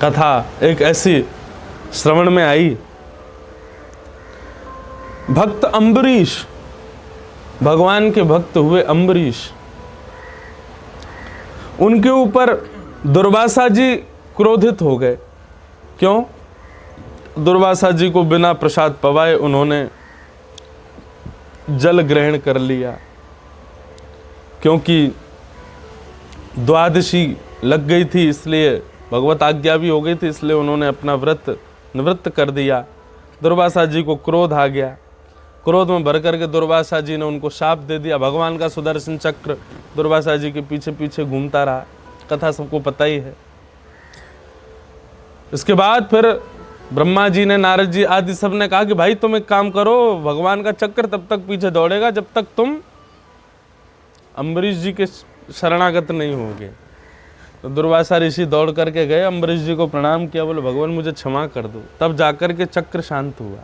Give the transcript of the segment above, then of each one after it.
कथा एक ऐसी श्रवण में आई। भक्त अम्बरीश, भगवान के भक्त हुए अम्बरीश, उनके ऊपर दुर्वासा जी क्रोधित हो गए। क्यों? दुर्वासा जी को बिना प्रसाद पवाए उन्होंने जल ग्रहण कर लिया, क्योंकि द्वादशी लग गई थी, इसलिए भगवत आज्ञा भी हो गई थी, इसलिए उन्होंने अपना व्रत निवृत्त कर दिया। दुर्वासा जी को क्रोध आ गया। क्रोध में भर करके दुर्वासा जी ने उनको शाप दे दिया। भगवान का सुदर्शन चक्र दुर्वासा जी के पीछे पीछे घूमता रहा, कथा सबको पता ही है। इसके बाद फिर ब्रह्मा जी ने, नारद जी आदि सब ने कहा कि भाई तुम एक काम करो, भगवान का चक्र तब तक पीछे दौड़ेगा जब तक तुम अम्बरीश जी के शरणागत नहीं होगे। तो दुर्वासा ऋषि दौड़ करके गए, अम्बरीश जी को प्रणाम किया, बोले भगवान मुझे क्षमा कर दो। तब जाकर के चक्र शांत हुआ।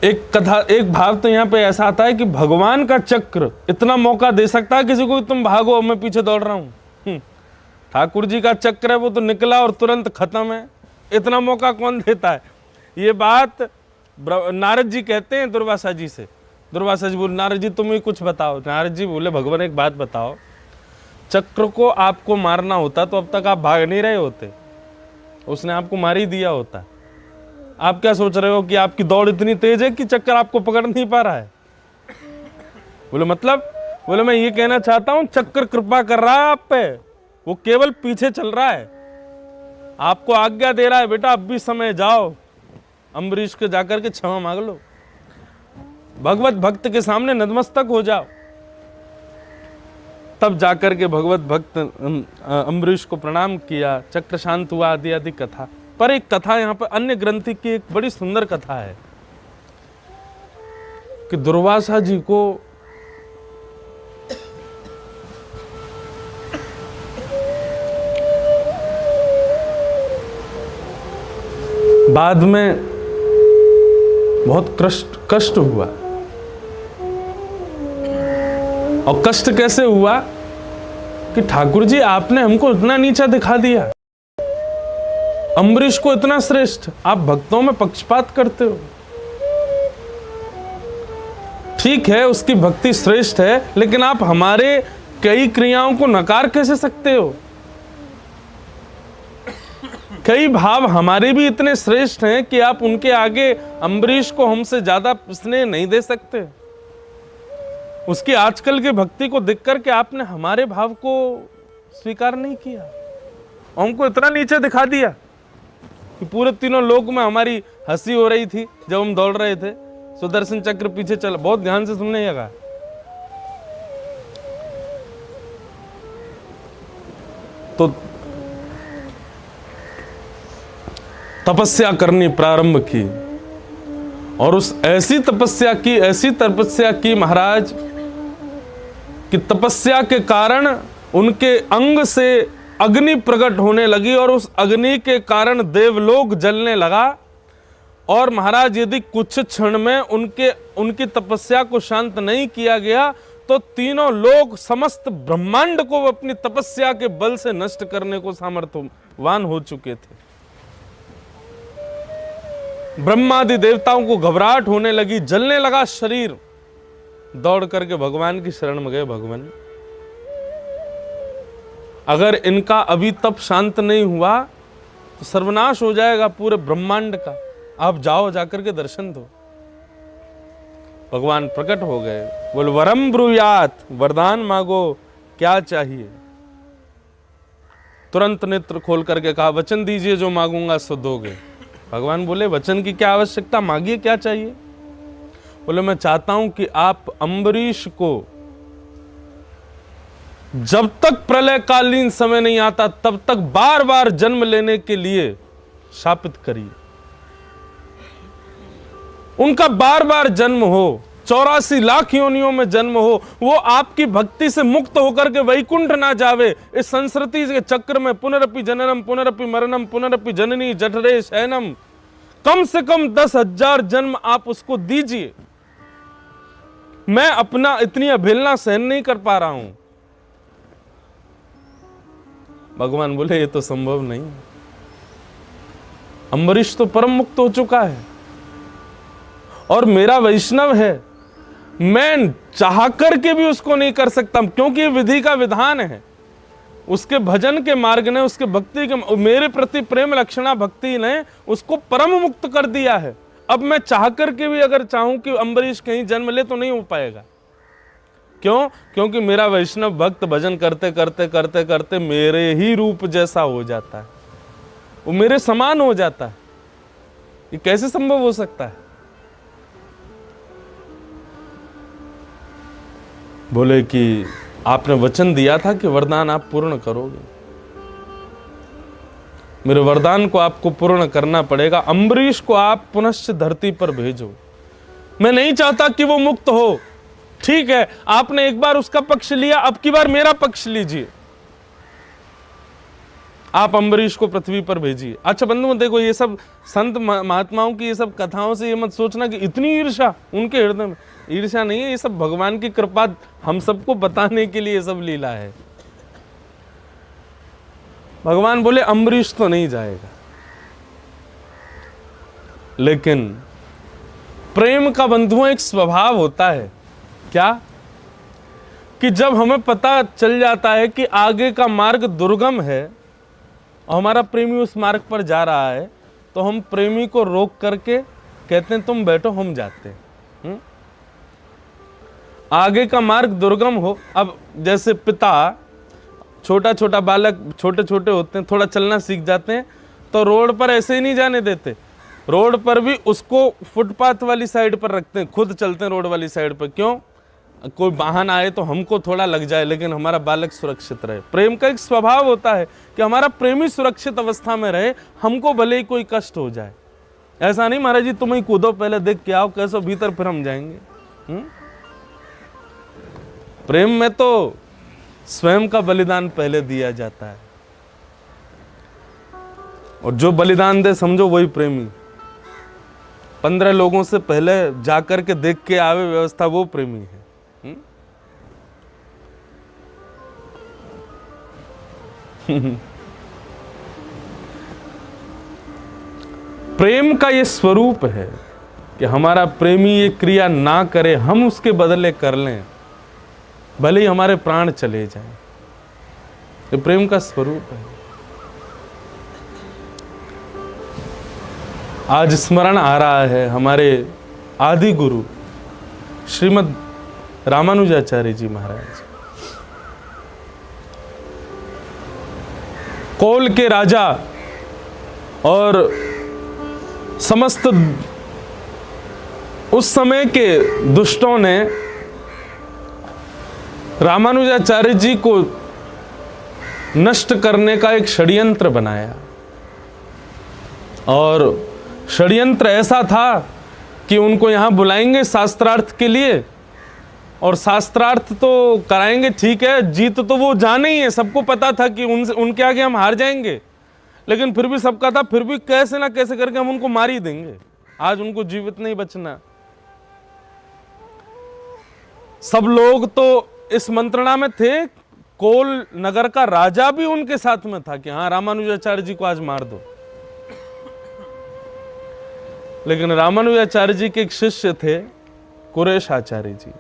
एक कथा, एक भाव तो यहाँ पे ऐसा आता है कि भगवान का चक्र इतना मौका दे सकता है किसी को, तुम भागो मैं पीछे दौड़ रहा हूं। ठाकुर जी का चक्र है, वो तो निकला और तुरंत खत्म है, इतना मौका कौन देता है? ये बात नारद जी कहते हैं दुर्वासा जी से। दुर्वासा जी बोले नारद जी तुम ही कुछ बताओ। नारद जी बोले भगवान एक बात बताओ, चक्र को आपको मारना होता तो अब तक आप भाग नहीं रहे होते, उसने आपको मार ही दिया होता। आप क्या सोच रहे हो कि आपकी दौड़ इतनी तेज है कि चक्कर आपको पकड़ नहीं पा रहा है? बोले मतलब? बोले मैं ये कहना चाहता हूं चक्र कृपा कर रहा है आप पे, वो केवल पीछे चल रहा है, आपको आज्ञा दे रहा है बेटा अब भी समय, जाओ अम्बरीश के जाकर के क्षमा मांग लो, भगवत भक्त के सामने नतमस्तक हो जाओ। तब जाकर के भगवत भक्त अम्बरीश को प्रणाम किया, चक्र शांत हुआ, आदि आदि कथा। पर एक कथा यहाँ पर अन्य ग्रंथि की एक बड़ी सुंदर कथा है कि दुर्वासा जी को बाद में बहुत कष्ट हुआ। और कष्ट कैसे हुआ कि ठाकुर जी आपने हमको इतना नीचा दिखा दिया, अम्बरीश को इतना श्रेष्ठ, आप भक्तों में पक्षपात करते हो। ठीक है उसकी भक्ति श्रेष्ठ है, लेकिन आप हमारे कई क्रियाओं को नकार कैसे सकते हो? कई भाव हमारे भी इतने श्रेष्ठ हैं कि आप उनके आगे अम्बरीश को हमसे ज्यादा स्नेह नहीं दे सकते। उसकी आजकल की भक्ति को देख करके आपने हमारे भाव को स्वीकार नहीं किया, हमको इतना नीचे दिखा दिया कि पूरे तीनों लोक में हमारी हंसी हो रही थी जब हम दौड़ रहे थे, सुदर्शन चक्र पीछे चला। बहुत ध्यान से सुनिएगा। तो तपस्या करनी प्रारंभ की, और उस ऐसी तपस्या की महाराज कि तपस्या के कारण उनके अंग से अग्नि प्रकट होने लगी, और उस अग्नि के कारण देवलोक जलने लगा। और महाराज यदि कुछ क्षण में उनकी तपस्या को शांत नहीं किया गया तो तीनों लोग, समस्त ब्रह्मांड को अपनी तपस्या के बल से नष्ट करने को सामर्थ्यवान हो चुके थे। ब्रह्मादि देवताओं को घबराहट होने लगी, जलने लगा शरीर। दौड़ करके भगवान की शरण में गए, भगवान अगर इनका अभी तप शांत नहीं हुआ तो सर्वनाश हो जाएगा पूरे ब्रह्मांड का, आप जाओ जाकर के दर्शन दो। भगवान प्रकट हो गए, बोल वरम ब्रूयात, वरदान मांगो, क्या चाहिए? तुरंत नेत्र खोल करके कहा वचन दीजिए जो मांगूंगा सो दोगे। भगवान बोले वचन की क्या आवश्यकता, मांगिए क्या चाहिए? बोले मैं चाहता हूं कि आप अम्बरीश को जब तक प्रलयकालीन समय नहीं आता तब तक बार बार जन्म लेने के लिए शापित करिए, उनका बार बार जन्म हो, 84 लाख योनियों में जन्म हो, वो आपकी भक्ति से मुक्त होकर के वैकुंठ ना जावे, इस संस्कृति के चक्र में पुनरपि जननम पुनरपि मरणम पुनरपि जननी जठरे शयनम, कम से कम 10,000 जन्म आप उसको दीजिए। मैं अपना इतनी अवहेलना सहन नहीं कर पा रहा हूं। भगवान बोले ये तो संभव नहीं। अम्बरीश तो परम मुक्त हो चुका है और मेरा वैष्णव है, मैं चाह करके भी उसको नहीं कर सकता, क्योंकि ये विधि का विधान है। उसके भजन के मार्ग ने, उसके भक्ति के, मेरे प्रति प्रेम लक्षणा भक्ति ने उसको परम मुक्त कर दिया है। अब मैं चाह करके भी अगर चाहूं कि अम्बरीश कहीं जन्म ले तो नहीं हो पाएगा। क्यों? क्योंकि मेरा वैष्णव भक्त भजन करते करते करते करते मेरे ही रूप जैसा हो जाता है, वो मेरे समान हो जाता है। ये कैसे संभव हो सकता है? बोले कि आपने वचन दिया था कि वरदान आप पूर्ण करोगे, मेरे वरदान को आपको पूर्ण करना पड़ेगा। अम्बरीश को आप पुनश्च धरती पर भेजो। मैं नहीं चाहता कि वो मुक्त हो। ठीक है, आपने एक बार उसका पक्ष लिया, अब की बार मेरा पक्ष लीजिए, आप अम्बरीश को पृथ्वी पर भेजिए। अच्छा बंधु देखो, ये सब संत महात्माओं की ये सब कथाओं से ये मत सोचना कि इतनी ईर्ष्या उनके हृदय में। ईर्ष्या नहीं है, ये सब भगवान की कृपा हम सबको बताने के लिए ये सब लीला है। भगवान बोले अम्बरीश तो नहीं जाएगा, लेकिन प्रेम का बंधुओं एक स्वभाव होता है क्या, कि जब हमें पता चल जाता है कि आगे का मार्ग दुर्गम है और हमारा प्रेमी उस मार्ग पर जा रहा है, तो हम प्रेमी को रोक करके कहते हैं तुम बैठो हम जाते हैं। आगे का मार्ग दुर्गम हो, अब जैसे पिता छोटा छोटा बालक छोटे छोटे होते हैं, थोड़ा चलना सीख जाते हैं तो रोड पर ऐसे ही नहीं जाने देते, रोड पर भी उसको फुटपाथ वाली साइड पर रखते हैं, खुद चलते हैं रोड वाली साइड पर। क्यों? कोई वाहन आए तो हमको थोड़ा लग जाए लेकिन हमारा बालक सुरक्षित रहे। प्रेम का एक स्वभाव होता है कि हमारा प्रेमी सुरक्षित अवस्था में रहे, हमको भले ही कोई कष्ट हो जाए। ऐसा नहीं महाराज जी तुम ही कूदो पहले देख के आओ कैसो भीतर फिर हम जाएंगे। प्रेम में तो स्वयं का बलिदान पहले दिया जाता है, और जो बलिदान दे समझो वही प्रेमी। 15 लोगों से पहले जाकर के देख के आवे व्यवस्था, वो प्रेमी है। प्रेम का ये स्वरूप है कि हमारा प्रेमी ये क्रिया ना करे, हम उसके बदले कर लें, भले ही हमारे प्राण चले जाएं। ये प्रेम का स्वरूप है। आज स्मरण आ रहा है हमारे आदि गुरु श्रीमद् रामानुजाचार्य जी महाराज, कोल के राजा, और समस्त उस समय के दुष्टों ने रामानुजाचार्य जी को नष्ट करने का एक षड्यंत्र बनाया, और षड्यंत्र ऐसा था कि उनको यहां बुलाएंगे शास्त्रार्थ के लिए, और शास्त्रार्थ तो कराएंगे, ठीक है, जीत तो वो जाने ही है, सबको पता था कि उनके आगे हम हार जाएंगे, लेकिन फिर भी सबका था, फिर भी कैसे ना कैसे करके हम उनको मार ही देंगे, आज उनको जीवित नहीं बचना। सब लोग तो इस मंत्रणा में थे, कोल नगर का राजा भी उनके साथ में था कि हाँ रामानुजाचार्य जी को आज मार दो। लेकिन रामानुजाचार्य जी के एक शिष्य थे कुरेश आचार्य जी,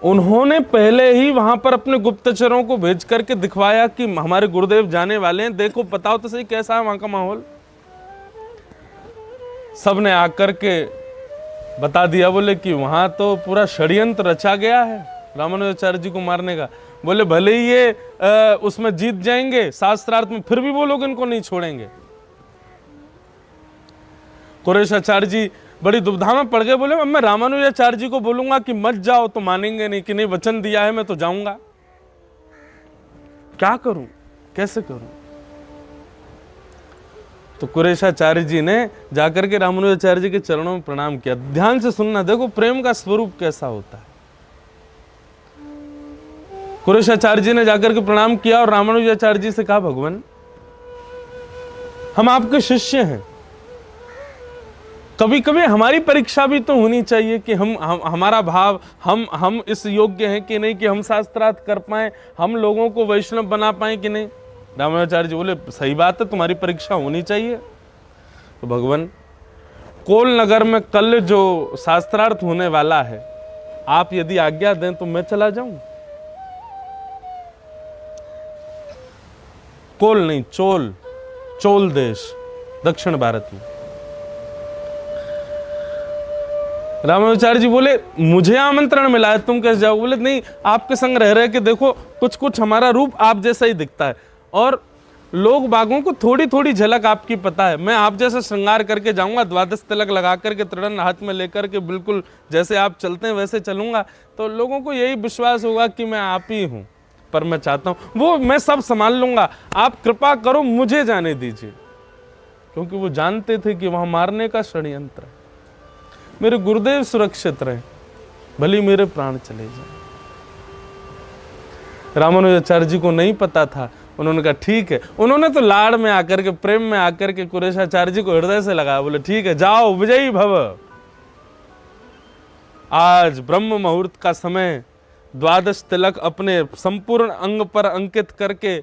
उन्होंने पहले ही वहां पर अपने गुप्तचरों को भेज करके दिखवाया कि हमारे गुरुदेव जाने वाले हैं, देखो बताओ तो सही कैसा है वहां का माहौल। सबने आकर के बता दिया, बोले कि वहां तो पूरा षड्यंत्र रचा गया है रामानुजाचार्य जी को मारने का। बोले भले ही ये उसमें जीत जाएंगे शास्त्रार्थ में, फिर भी वो लोग इनको नहीं छोड़ेंगे। कुरेश आचार्य जी बड़ी दुविधा में पड़ गए, बोले अब मैं रामानुजाचार्य जी को बोलूंगा कि मत जाओ तो मानेंगे नहीं, कि नहीं वचन दिया है मैं तो जाऊंगा, क्या करूं, कैसे करूं। तो कुरेशाचार्य जी ने जाकर के रामानुजाचार्य जी के चरणों में प्रणाम किया। ध्यान से सुनना, देखो प्रेम का स्वरूप कैसा होता है। कुरेशाचार्य जी ने जाकर के प्रणाम किया और रामानुजाचार्य जी से कहा, भगवान हम आपके शिष्य हैं, कभी कभी हमारी परीक्षा भी तो होनी चाहिए कि हमारा भाव, हम इस योग्य हैं कि नहीं, कि हम शास्त्रार्थ कर पाए, हम लोगों को वैष्णव बना पाए कि नहीं। रामानुजाचार्य जी बोले सही बात है, तुम्हारी परीक्षा होनी चाहिए। तो भगवान, कोल नगर में कल जो शास्त्रार्थ होने वाला है, आप यदि आज्ञा दें तो मैं चला जाऊं। कोल नहीं, चोल, चोल देश, दक्षिण भारत में। रामानुजाचार्य जी बोले मुझे आमंत्रण मिला है, तुम कैसे जाओ? बोले नहीं, आपके संग रह रहे कि देखो कुछ कुछ हमारा रूप आप जैसा ही दिखता है, और लोग बागों को थोड़ी थोड़ी झलक आपकी पता है। मैं आप जैसा श्रृंगार करके जाऊंगा, द्वादश तिलक लगा करके, त्रिदंड हाथ में लेकर के, बिल्कुल जैसे आप चलते हैं वैसे चलूंगा, तो लोगों को यही विश्वास होगा कि मैं आप ही हूं। पर मैं चाहता हूं वो मैं सब संभाल लूंगा, आप कृपा करो मुझे जाने दीजिए। क्योंकि वो जानते थे कि वहां मारने का षड्यंत्र है। मेरे गुरुदेव सुरक्षित रहे, भले मेरे प्राण चले जाए। रामानुजाचार्य जी को नहीं पता था, उन्होंने कहा ठीक है। उन्होंने तो लाड़ में आकर के, प्रेम में आकर के कुरेशाचार्य जी को हृदय से लगाया, बोले ठीक है जाओ, विजयी भव। आज ब्रह्म मुहूर्त का समय, द्वादश तिलक अपने संपूर्ण अंग पर अंकित करके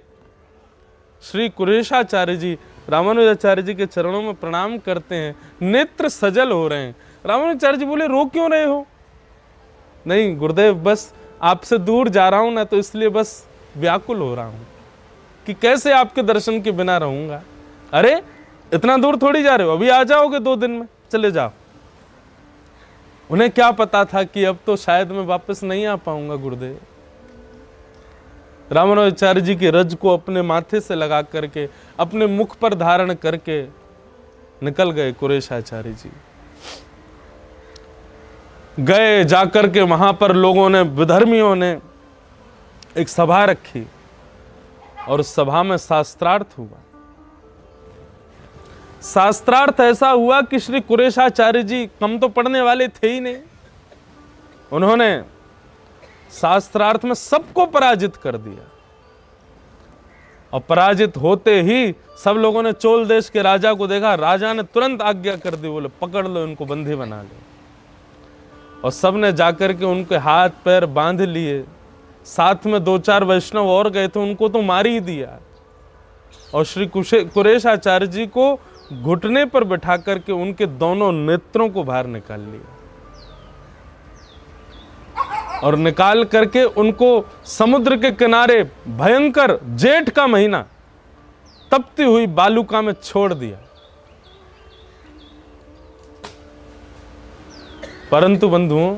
श्री कुरेशाचार्य जी रामानुजाचार्य जी के चरणों में प्रणाम करते हैं, नेत्र सजल हो रहे हैं। रामानुजाचार्य जी बोले रो क्यों रहे हो? नहीं गुरुदेव, बस आपसे दूर जा रहा हूं ना, तो इसलिए बस व्याकुल हो रहा हूं कि कैसे आपके दर्शन के बिना रहूंगा। अरे इतना दूर थोड़ी जा रहे हो, अभी आ जाओगे 2 दिन में, चले जाओ। उन्हें क्या पता था कि अब तो शायद मैं वापस नहीं आ पाऊंगा गुरुदेव। रामानुजाचार्य जी के रज को अपने माथे से लगा करके, अपने मुख पर धारण करके निकल गए कुरेशाचार्य जी। गए, जाकर के वहां पर लोगों ने, विधर्मियों ने एक सभा रखी, और उस सभा में शास्त्रार्थ हुआ। शास्त्रार्थ ऐसा हुआ कि श्री कुरेशाचार्य जी कम तो पढ़ने वाले थे ही नहीं, उन्होंने शास्त्रार्थ में सबको पराजित कर दिया। और पराजित होते ही सब लोगों ने चोल देश के राजा को देखा, राजा ने तुरंत आज्ञा कर दी, बोले पकड़ लो इनको, बंदी बना लो। और सब ने जाकर के उनके हाथ पैर बांध लिए, साथ में 2-4 वैष्णव और गए थे, उनको तो मार ही दिया। और श्री कुरेशाचार्य जी को घुटने पर बिठा करके उनके दोनों नेत्रों को बाहर निकाल लिया, और निकाल करके उनको समुद्र के किनारे, भयंकर जेठ का महीना, तपती हुई बालुका में छोड़ दिया। परंतु बंधुओं,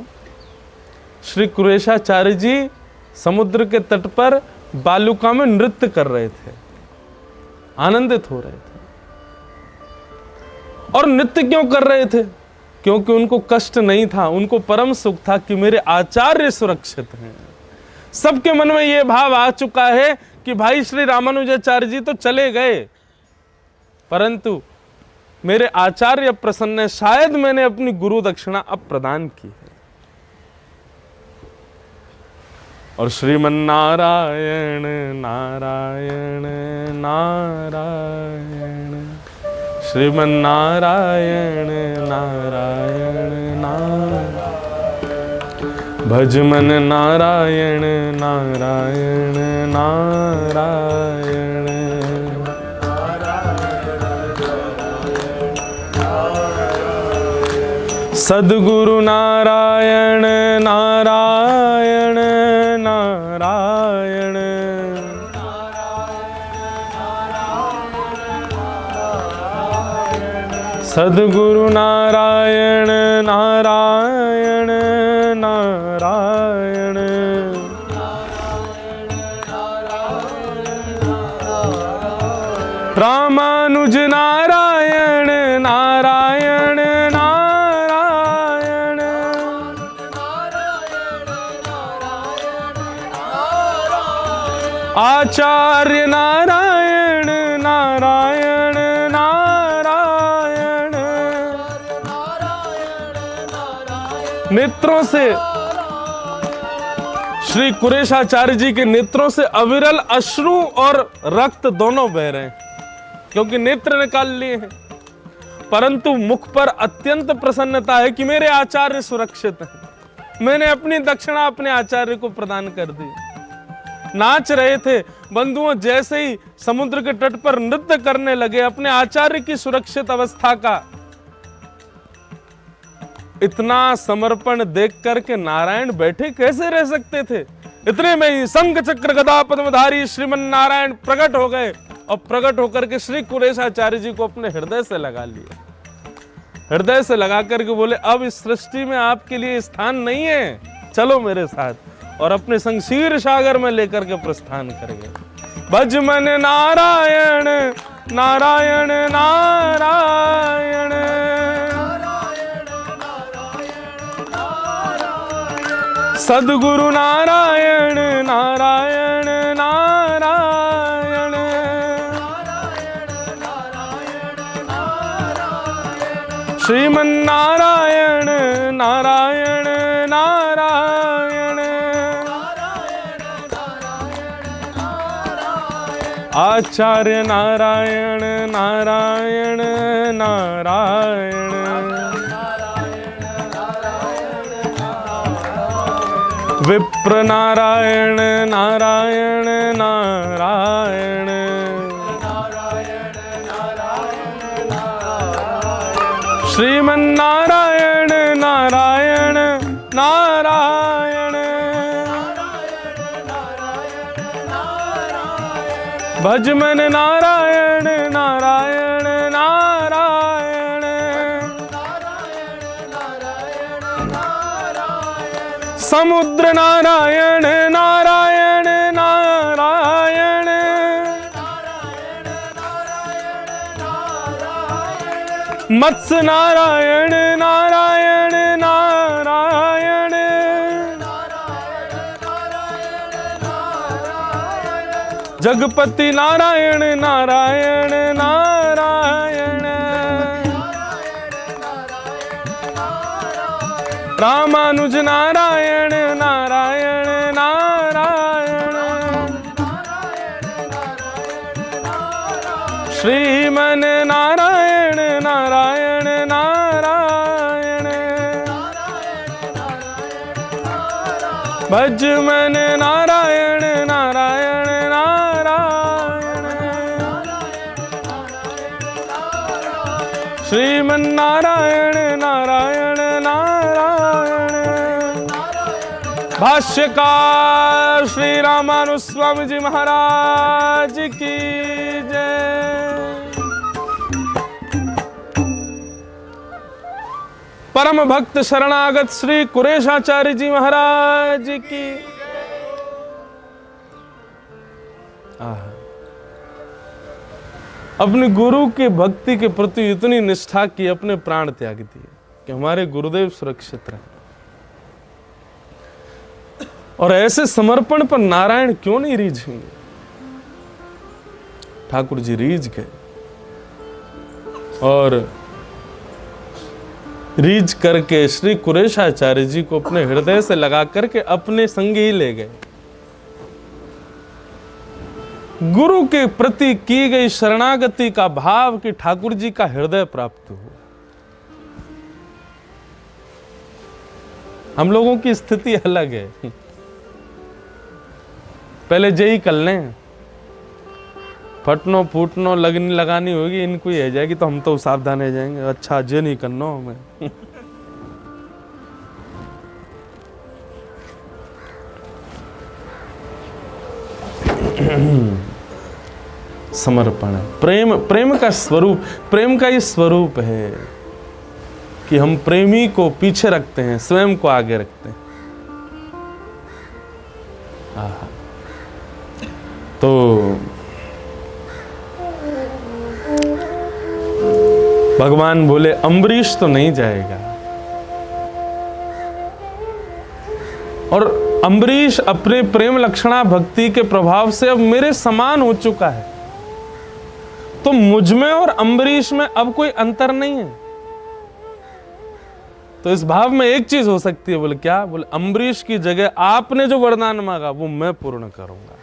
श्री कुरेशाचार्य जी समुद्र के तट पर बालुका में नृत्य कर रहे थे, आनंदित हो रहे थे। और नृत्य क्यों कर रहे थे? क्योंकि उनको कष्ट नहीं था, उनको परम सुख था कि मेरे आचार्य सुरक्षित हैं। सबके मन में यह भाव आ चुका है कि भाई श्री रामानुजाचार्य जी तो चले गए, परंतु मेरे आचार्य प्रसन्न है, शायद मैंने अपनी गुरु दक्षिणा अब प्रदान की है। और श्रीमन्नारायण नारायण नारायण, श्रीमन्नारायण नारायण नारायण, भजमन नारायण नारायण नारायण, सद्गुरु नारायण नारायण नारायण, सद्गुरु नारायण नारायण नारायण, रामानुज नारायण नारायण नारायण, आचार्य नारायण नारायण नारायण। नेत्रों से श्री कुरेशाचार्य जी के नेत्रों से अविरल अश्रु और रक्त दोनों बह रहे हैं, क्योंकि नेत्र निकाल लिए हैं, परंतु मुख पर अत्यंत प्रसन्नता है कि मेरे आचार्य सुरक्षित हैं। मैंने अपनी दक्षिणा अपने आचार्य को प्रदान कर दी। नाच रहे थे बंधुओं जैसे ही समुद्र के तट पर नृत्य करने लगे अपने आचार्य की सुरक्षित अवस्था का इतना समर्पण देख करके नारायण बैठे कैसे रह सकते थे। इतने में ही शंख चक्र गदा पद्मधारी श्रीमन नारायण प्रकट हो गए और प्रकट होकर के श्री कुरेशाचार्य जी को अपने हृदय से लगा लिया। हृदय से लगा करके बोले अब इस सृष्टि में आपके लिए स्थान नहीं है, चलो मेरे साथ, और अपने संग क्षीर सागर में लेकर के प्रस्थान कर गए। भज मन नारायण नारायण नारायण, सद्गुरु नारायण नारायण नारायण, श्रीमन नारायण नारायण नारायण, आचार्य नारायण नारायण नारायण, विप्र नारायण नारायण नारायण, श्रीमन नारायण नारायण नारायण, भज मन नारायण नारायण नारायण, समुद्र नारायण नारायण नारायण, मत्स्य नारायण नारायण नारायण, जगपति नारायण नारायण नारायण, रामानुज नारायण नारायण नारायण, श्रीमन नारायण नारायण नारायण, भज मन नारायण नारायण नारायण, श्रीमन नारायण नारायण नारायण। भाष्यकार श्री रामानुज स्वामी जी महाराज की जय। परम भक्त शरणागत श्री कुरेशाचार्य जी महाराज की। अपने गुरु के भक्ति के प्रति इतनी निष्ठा की अपने प्राण त्याग दिए कि हमारे गुरुदेव सुरक्षित रहे। और ऐसे समर्पण पर नारायण क्यों नहीं रीझेंगे? ठाकुर जी रीझ गए और रीझ करके श्री कुरेशाचार्य जी को अपने हृदय से लगा करके अपने संग ही ले गए। गुरु के प्रति की गई शरणागति का भाव कि ठाकुर जी का हृदय प्राप्त हो। हम लोगों की स्थिति अलग है। पहले जेई कर लें, फटनो फूटनो लगनी लगानी होगी, इनको ही आ जाएगी तो हम तो सावधान हो जाएंगे। अच्छा जे नहीं करना हमें। समर्पण, प्रेम, प्रेम का स्वरूप, प्रेम का ये स्वरूप है कि हम प्रेमी को पीछे रखते हैं, स्वयं को आगे रखते हैं। तो भगवान बोले अम्बरीश तो नहीं जाएगा। और अम्बरीश अपने प्रेम लक्षणा भक्ति के प्रभाव से अब मेरे समान हो चुका है, तो मुझ में और अम्बरीश में अब कोई अंतर नहीं है। तो इस भाव में एक चीज हो सकती है। बोले क्या? बोले अम्बरीश की जगह आपने जो वरदान मांगा वो मैं पूर्ण करूंगा।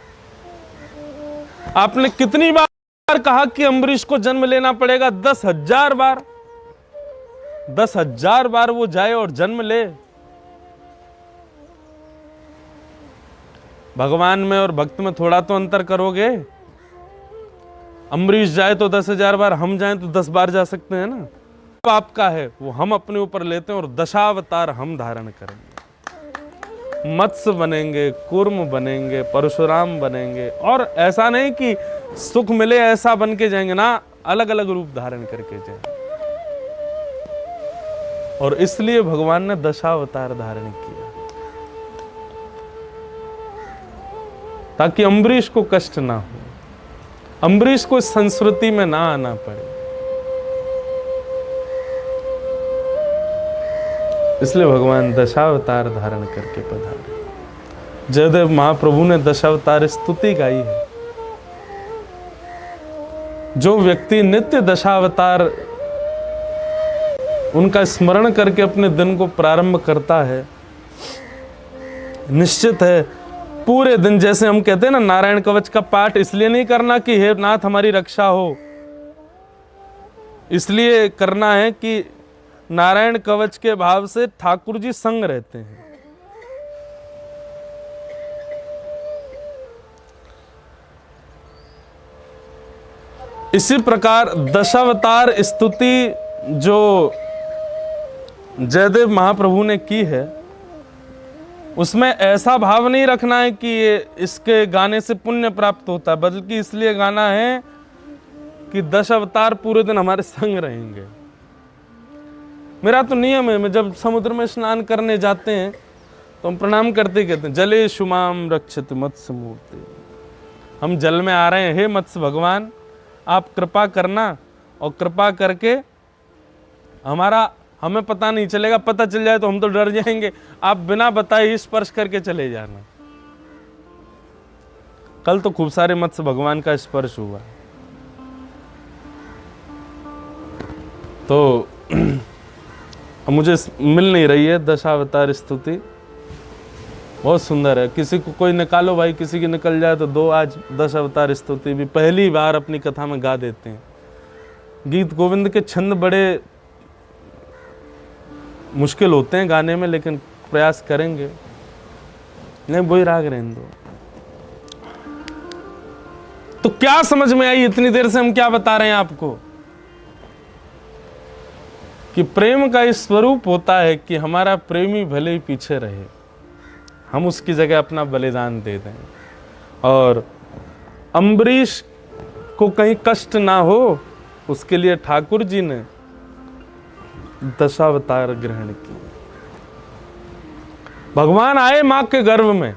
आपने कितनी बार कहा कि अम्बरीश को जन्म लेना पड़ेगा? 10,000 बार। 10,000 बार वो जाए और जन्म ले। भगवान में और भक्त में थोड़ा तो अंतर करोगे। अम्बरीश जाए तो 10,000 बार, हम जाएं तो 10 बार जा सकते हैं ना। अब आपका है वो हम अपने ऊपर लेते हैं और दशावतार हम धारण करेंगे। मत्स्य बनेंगे, कूर्म बनेंगे, परशुराम बनेंगे, और ऐसा नहीं कि सुख मिले ऐसा बन के जाएंगे ना, अलग अलग रूप धारण करके जाएंगे। और इसलिए भगवान ने दशावतार धारण किया, ताकि अम्बरीश को कष्ट ना हो, अम्बरीश को इस संस्कृति में ना आना पड़े। इसलिए भगवान दशावतार धारण करके पधारे। जयदेव महाप्रभु ने दशावतार स्तुति गाई है। जो व्यक्ति नित्य दशावतार उनका स्मरण करके अपने दिन को प्रारंभ करता है, निश्चित है पूरे दिन, जैसे हम कहते हैं ना, नारायण कवच का पाठ इसलिए नहीं करना कि हे नाथ हमारी रक्षा हो, इसलिए करना है कि नारायण कवच के भाव से ठाकुर जी संग रहते हैं। इसी प्रकार दशावतार स्तुति जो जयदेव महाप्रभु ने की है, उसमें ऐसा भाव नहीं रखना है कि ये इसके गाने से पुण्य प्राप्त होता है, बल्कि इसलिए गाना है कि 10 अवतार पूरे दिन हमारे संग रहेंगे। मेरा तो नियम है, मैं जब समुद्र में स्नान करने जाते हैं तो हम प्रणाम करते कहते हैं, जले शुमाम रक्षित मत्स्य मूर्ति। हम जल में आ रहे हैं, हे मत्स्य भगवान आप कृपा करना, और कृपा करके हमें पता नहीं चलेगा, पता चल जाए तो हम तो डर जाएंगे, आप बिना बताए ही स्पर्श करके चले जाना। कल तो खूब सारे मत्स्य भगवान का स्पर्श हुआ। तो मुझे मिल नहीं रही है दशावतार स्तुति, बहुत सुंदर है। किसी को कोई निकालो भाई, किसी की निकल जाए तो दो आज दशावतार स्तुति भी पहली बार अपनी कथा में गा देते हैं। गीत गोविंद के छंद बड़े मुश्किल होते हैं गाने में, लेकिन प्रयास करेंगे। नहीं, वही राग रहने दो। तो क्या समझ में आई इतनी देर से हम क्या बता रहे हैं आपको, कि प्रेम का इस स्वरूप होता है कि हमारा प्रेमी भले ही पीछे रहे, हम उसकी जगह अपना बलिदान दे दें, और अम्बरीश को कहीं कष्ट ना हो, उसके लिए ठाकुर जी ने दशावतार ग्रहण की। भगवान आए मां के गर्भ में,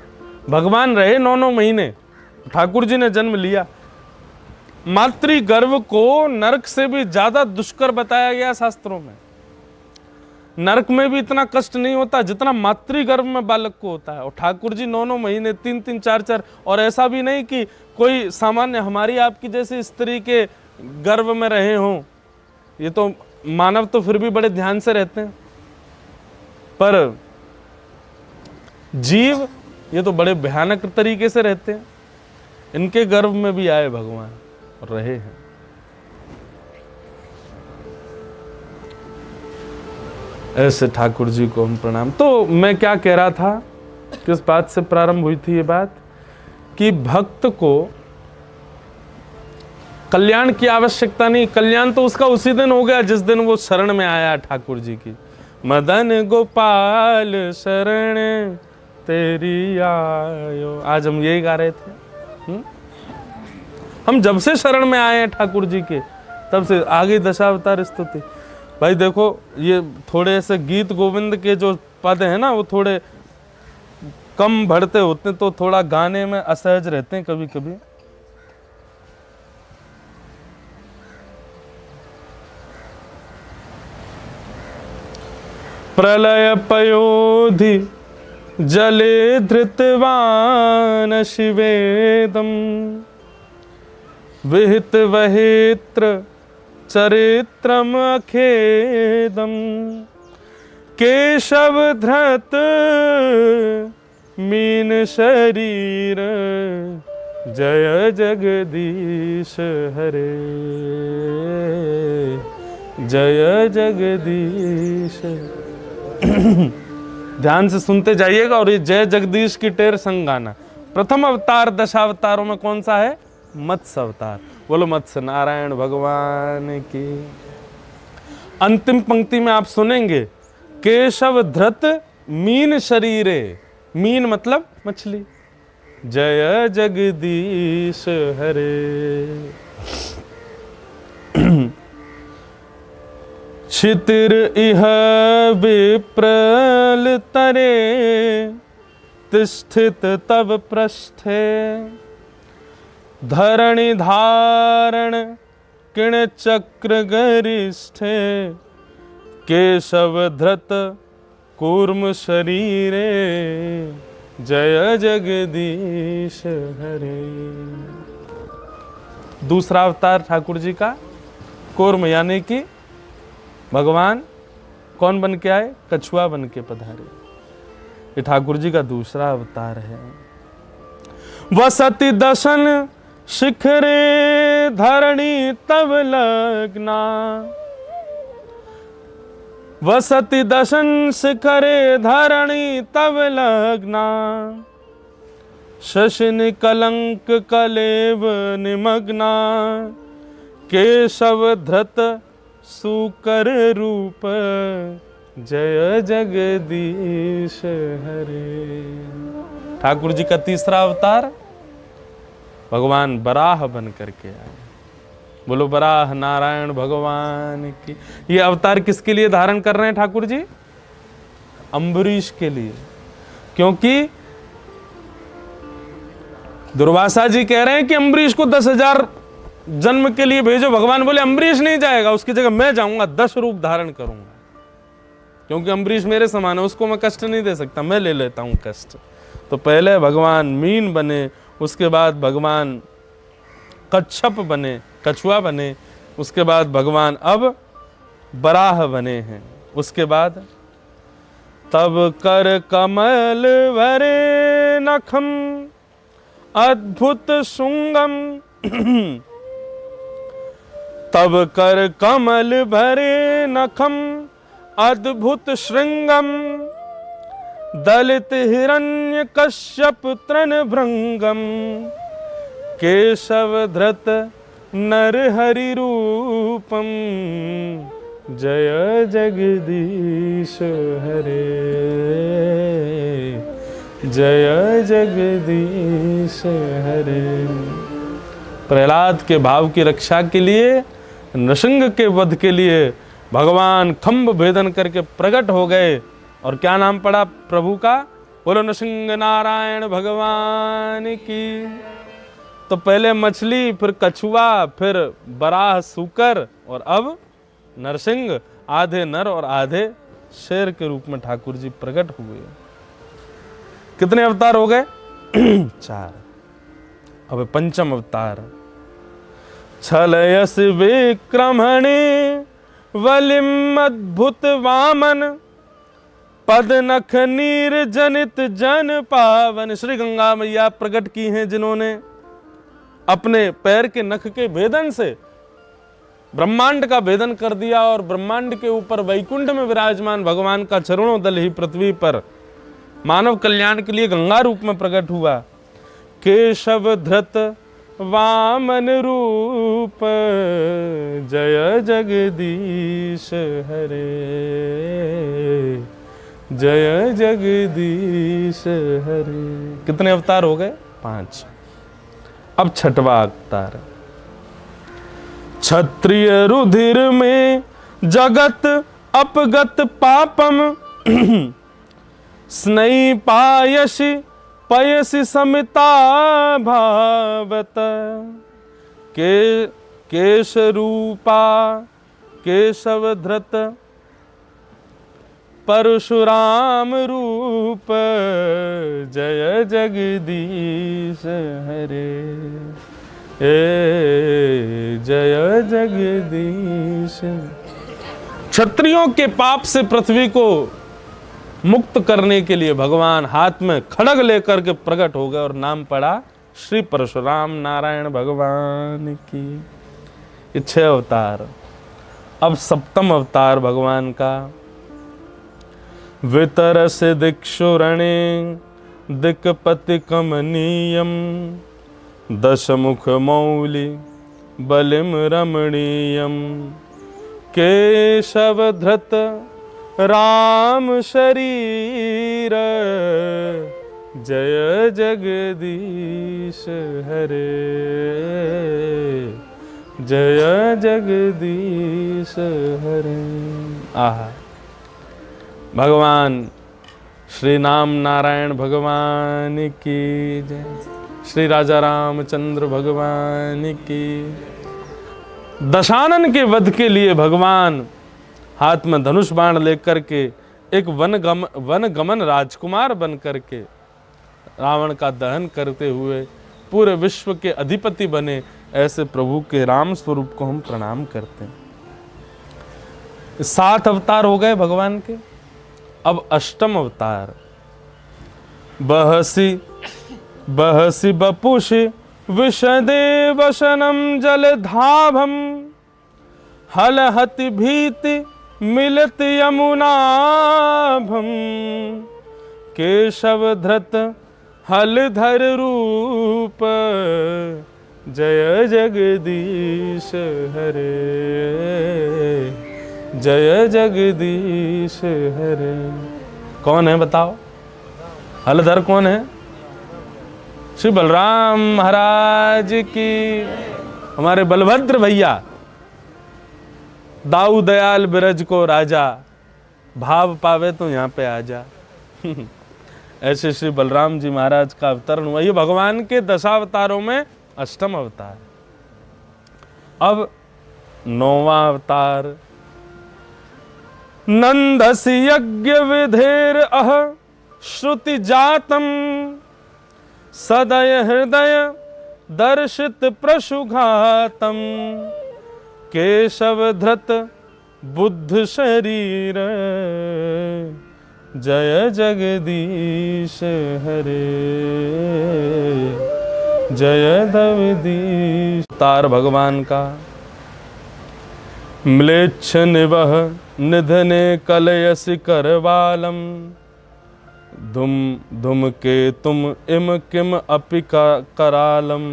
भगवान रहे 9 महीने, ठाकुर जी ने जन्म लिया। मातृ गर्भ को नरक से भी ज्यादा दुष्कर बताया गया शास्त्रों में। नरक में भी इतना कष्ट नहीं होता जितना मातृ गर्भ में बालक को होता है, और ठाकुर जी 9 महीने 3-3, 4-4, और ऐसा भी नहीं कि कोई सामान्य हमारी आपकी जैसे स्त्री के गर्भ में रहे हों। ये तो मानव तो फिर भी बड़े ध्यान से रहते हैं, पर जीव ये तो बड़े भयानक तरीके से रहते हैं। इनके गर्भ में भी आए भगवान और रहे हैं। ऐसे ठाकुर जी को हम प्रणाम। तो मैं क्या कह रहा था, किस बात से प्रारंभ हुई थी ये बात, कि भक्त को कल्याण की आवश्यकता नहीं, कल्याण तो उसका उसी दिन हो गया जिस दिन वो शरण में आया ठाकुर जी की। मदन गोपाल शरण तेरी आयो, आज हम यही गा रहे थे। हम जब से शरण में आए हैं ठाकुर जी के, तब से आगे दशावतार स्तुति। भाई देखो, ये थोड़े से गीत गोविंद के जो पद हैं ना, वो थोड़े कम बढ़ते होते हैं, तो थोड़ा गाने में असहज रहते हैं कभी कभी। प्रलय पयोधि जले धृतवान शिवेदम विहित वहित्र चरित्रम अखेदम केशव धृत मीन शरीर जय जगदीश हरे जय जगदीश। ध्यान से सुनते जाइएगा और ये जय जगदीश की टेर संग गाना, प्रथम अवतार दशावतारों में कौन सा है? मत्स्य अवतार। बोलो मत्स्य नारायण भगवान की। अंतिम पंक्ति में आप सुनेंगे केशव धृत मीन शरीरे, मीन मतलब मछली, जय जगदीश हरे। क्षितिर इह विप्रल तरे, तिष्ठित तब पृष्ठे, धरणि धारण किण चक्र गरिष्ठे, केशव धृत कूर्म शरीरे, जय जगदीश हरे। दूसरा अवतार ठाकुर जी का कूर्म, यानी कि भगवान कौन बन के आए? कछुआ बन के पधारे। ये ठाकुर जी का दूसरा अवतार है। वसति दशन शिखरे धरणी तब लग्ना, वसति दशन शिखरे धरणी तब लग्ना, शशिनि कलंक कलेव निमग्ना, केशव धृत सुकर रूप, जय जगदीश हरे। ठाकुर जी का तीसरा अवतार भगवान बराह बन करके आए। बोलो बराह नारायण भगवान की। ये अवतार किसके लिए धारण कर रहे हैं ठाकुर जी? अम्बरीश के लिए। क्योंकि दुर्वासा जी कह रहे हैं कि अम्बरीश को 10,000 जन्म के लिए भेजो। भगवान बोले अम्बरीश नहीं जाएगा, उसकी जगह मैं जाऊंगा, 10 रूप धारण करूंगा, क्योंकि अम्बरीश मेरे समान है, उसको मैं कष्ट नहीं दे सकता, मैं ले लेता हूं कष्ट। तो पहले भगवान मीन बने, उसके बाद भगवान कच्छप बने, कछुआ बने, उसके बाद भगवान अब बराह बने हैं। उसके बाद तब कर कमल भरे नखम अद्भुत शुंगम, तब कर कमल भरे नखम अद्भुत श्रृंगम, दलित हिरण्य कश्यप तृण भृंगम, केशव धृत नर हरि रूपम, जय जगदीश हरे, जय जगदीश हरे। प्रहलाद के भाव की रक्षा के लिए, नृसिंह के वध के लिए भगवान खंभ भेदन करके प्रकट हो गए। और क्या नाम पड़ा प्रभु का? बोलो नृसिंह नारायण भगवान की। तो पहले मछली, फिर कछुआ, फिर बराह सूकर, और अब नरसिंह, आधे नर और आधे शेर के रूप में ठाकुर जी प्रकट हुए। कितने अवतार हो गए? 4। अब पंचम अवतार। छलयस विक्रमणे वलिम अद्भुत वामन, पद नख नीर जनित जन पावन। श्री गंगा मैया प्रकट की हैं, जिन्होंने अपने पैर के नख के भेदन से ब्रह्मांड का भेदन कर दिया, और ब्रह्मांड के ऊपर वैकुंठ में विराजमान भगवान का चरणों दल ही पृथ्वी पर मानव कल्याण के लिए गंगा रूप में प्रकट हुआ। केशव धृत वामन रूप, जय जगदीश हरे, जय जगदीश हरे। कितने अवतार हो गए? 5। अब छठवां अवतार। क्षत्रिय रुधिर में जगत अपगत पापम, स्नई पायसी पयसी समिता भावत, केश रूपा केशव धृत परशुराम रूप, जय जगदीश हरे, जय जगदीश। क्षत्रियों के पाप से पृथ्वी को मुक्त करने के लिए भगवान हाथ में खड्ग लेकर के प्रकट हो गए, और नाम पड़ा श्री परशुराम नारायण भगवान की। ये 6 अवतार। अब सप्तम अवतार भगवान का। वितरस दिक्षुरणे दिक्पति कमनीयम दशमुख मौलि बलिम रमणीयम केशव धृत राम शरीर जय जगदीश हरे जय जगदीश हरे। आहा, भगवान श्री नाम नारायण भगवान की जय, श्री राजा रामचंद्र भगवान की। दशानन के वध के लिए भगवान हाथ में धनुष बाण लेकर के एक वनगमन राजकुमार बन करके रावण का दहन करते हुए पूरे विश्व के अधिपति बने। ऐसे प्रभु के राम स्वरूप को हम प्रणाम करते हैं। 7 अवतार हो गए भगवान के, अब 8वां अवतार। बहसी बहसी बपुषि विशदे वशनम जलधाभम हलहति भीति मिलत यमुनाभम केशव धृत हलधर रूप जय जगदीश हरे जय जगदीश हरे। कौन है बताओ? हलधर कौन है? श्री बलराम महाराज की। हमारे बलभद्र भैया, दाऊ दयाल बिरज को राजा, भाव पावे तो यहाँ पे आ जा। ऐसे श्री बलराम जी महाराज का अवतरण हुआ। ये भगवान के 10 अवतारों में 8वां अवतार। अब 9वां अवतार। नंदस यज्ञ विधेर अह श्रुति जातम सदय हृदय दर्शित प्रशुघातम केशव धृत बुद्ध शरीर जय जगदीश हरे जय जगदीश। तार भगवान का म्लेच्छ निवह निधने कलयसि करवालम धुम धुम के तुम इम किम अपि करालम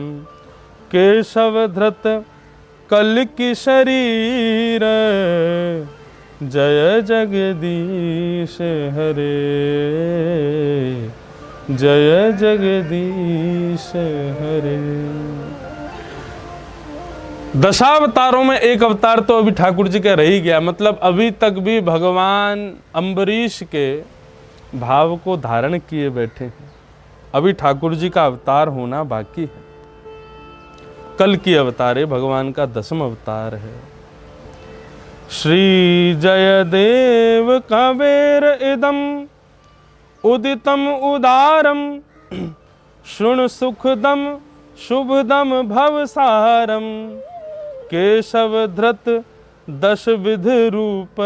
केशव धृत कल्कि शरीर जय जगदीश हरे जय जगदीश हरे। 10 अवतारों में एक अवतार तो अभी ठाकुर जी का रह ही गया। मतलब अभी तक भी भगवान अम्बरीश के भाव को धारण किए बैठे हैं। अभी ठाकुर जी का अवतार होना बाकी है। कल की अवतार है, भगवान का 10वां अवतार है। श्री जयदेव कबेर इदम उदितम उदारम शृणु सुखदम शुभदम भवसारम केशव धृत 10 विध रूप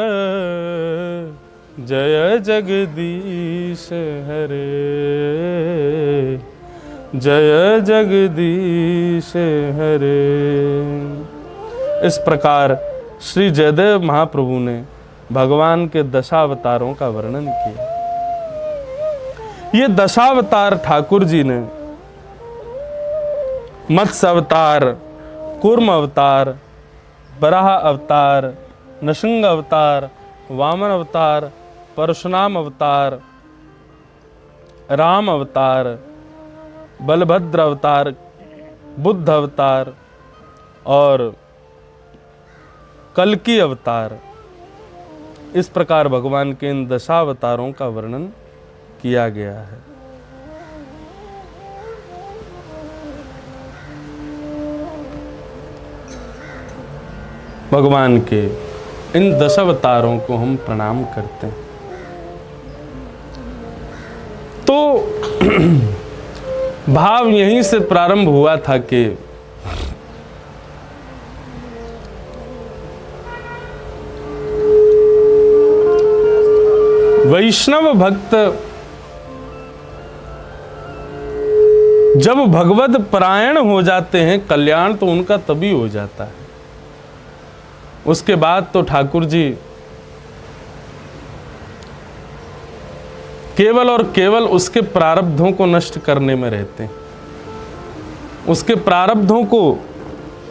जय जगदीश हरे जय जगदीश हरे। इस प्रकार श्री जयदेव महाप्रभु ने भगवान के 10 अवतारों का वर्णन किया। ये 10 अवतार ठाकुर जी ने मत्स्य अवतार, कूर्म अवतार, बराह अवतार, नृसिंह अवतार, वामन अवतार, परशुराम अवतार, राम अवतार, बलभद्र अवतार, बुद्ध अवतार और कल्कि अवतार, इस प्रकार भगवान के इन 10 अवतारों का वर्णन किया गया है। भगवान के इन 10 अवतारों को हम प्रणाम करते हैं। तो भाव यहीं से प्रारंभ हुआ था कि वैष्णव भक्त जब भगवत परायण हो जाते हैं, कल्याण तो उनका तभी हो जाता है। उसके बाद तो ठाकुर जी केवल और केवल उसके प्रारब्धों को नष्ट करने में रहते हैं। उसके प्रारब्धों को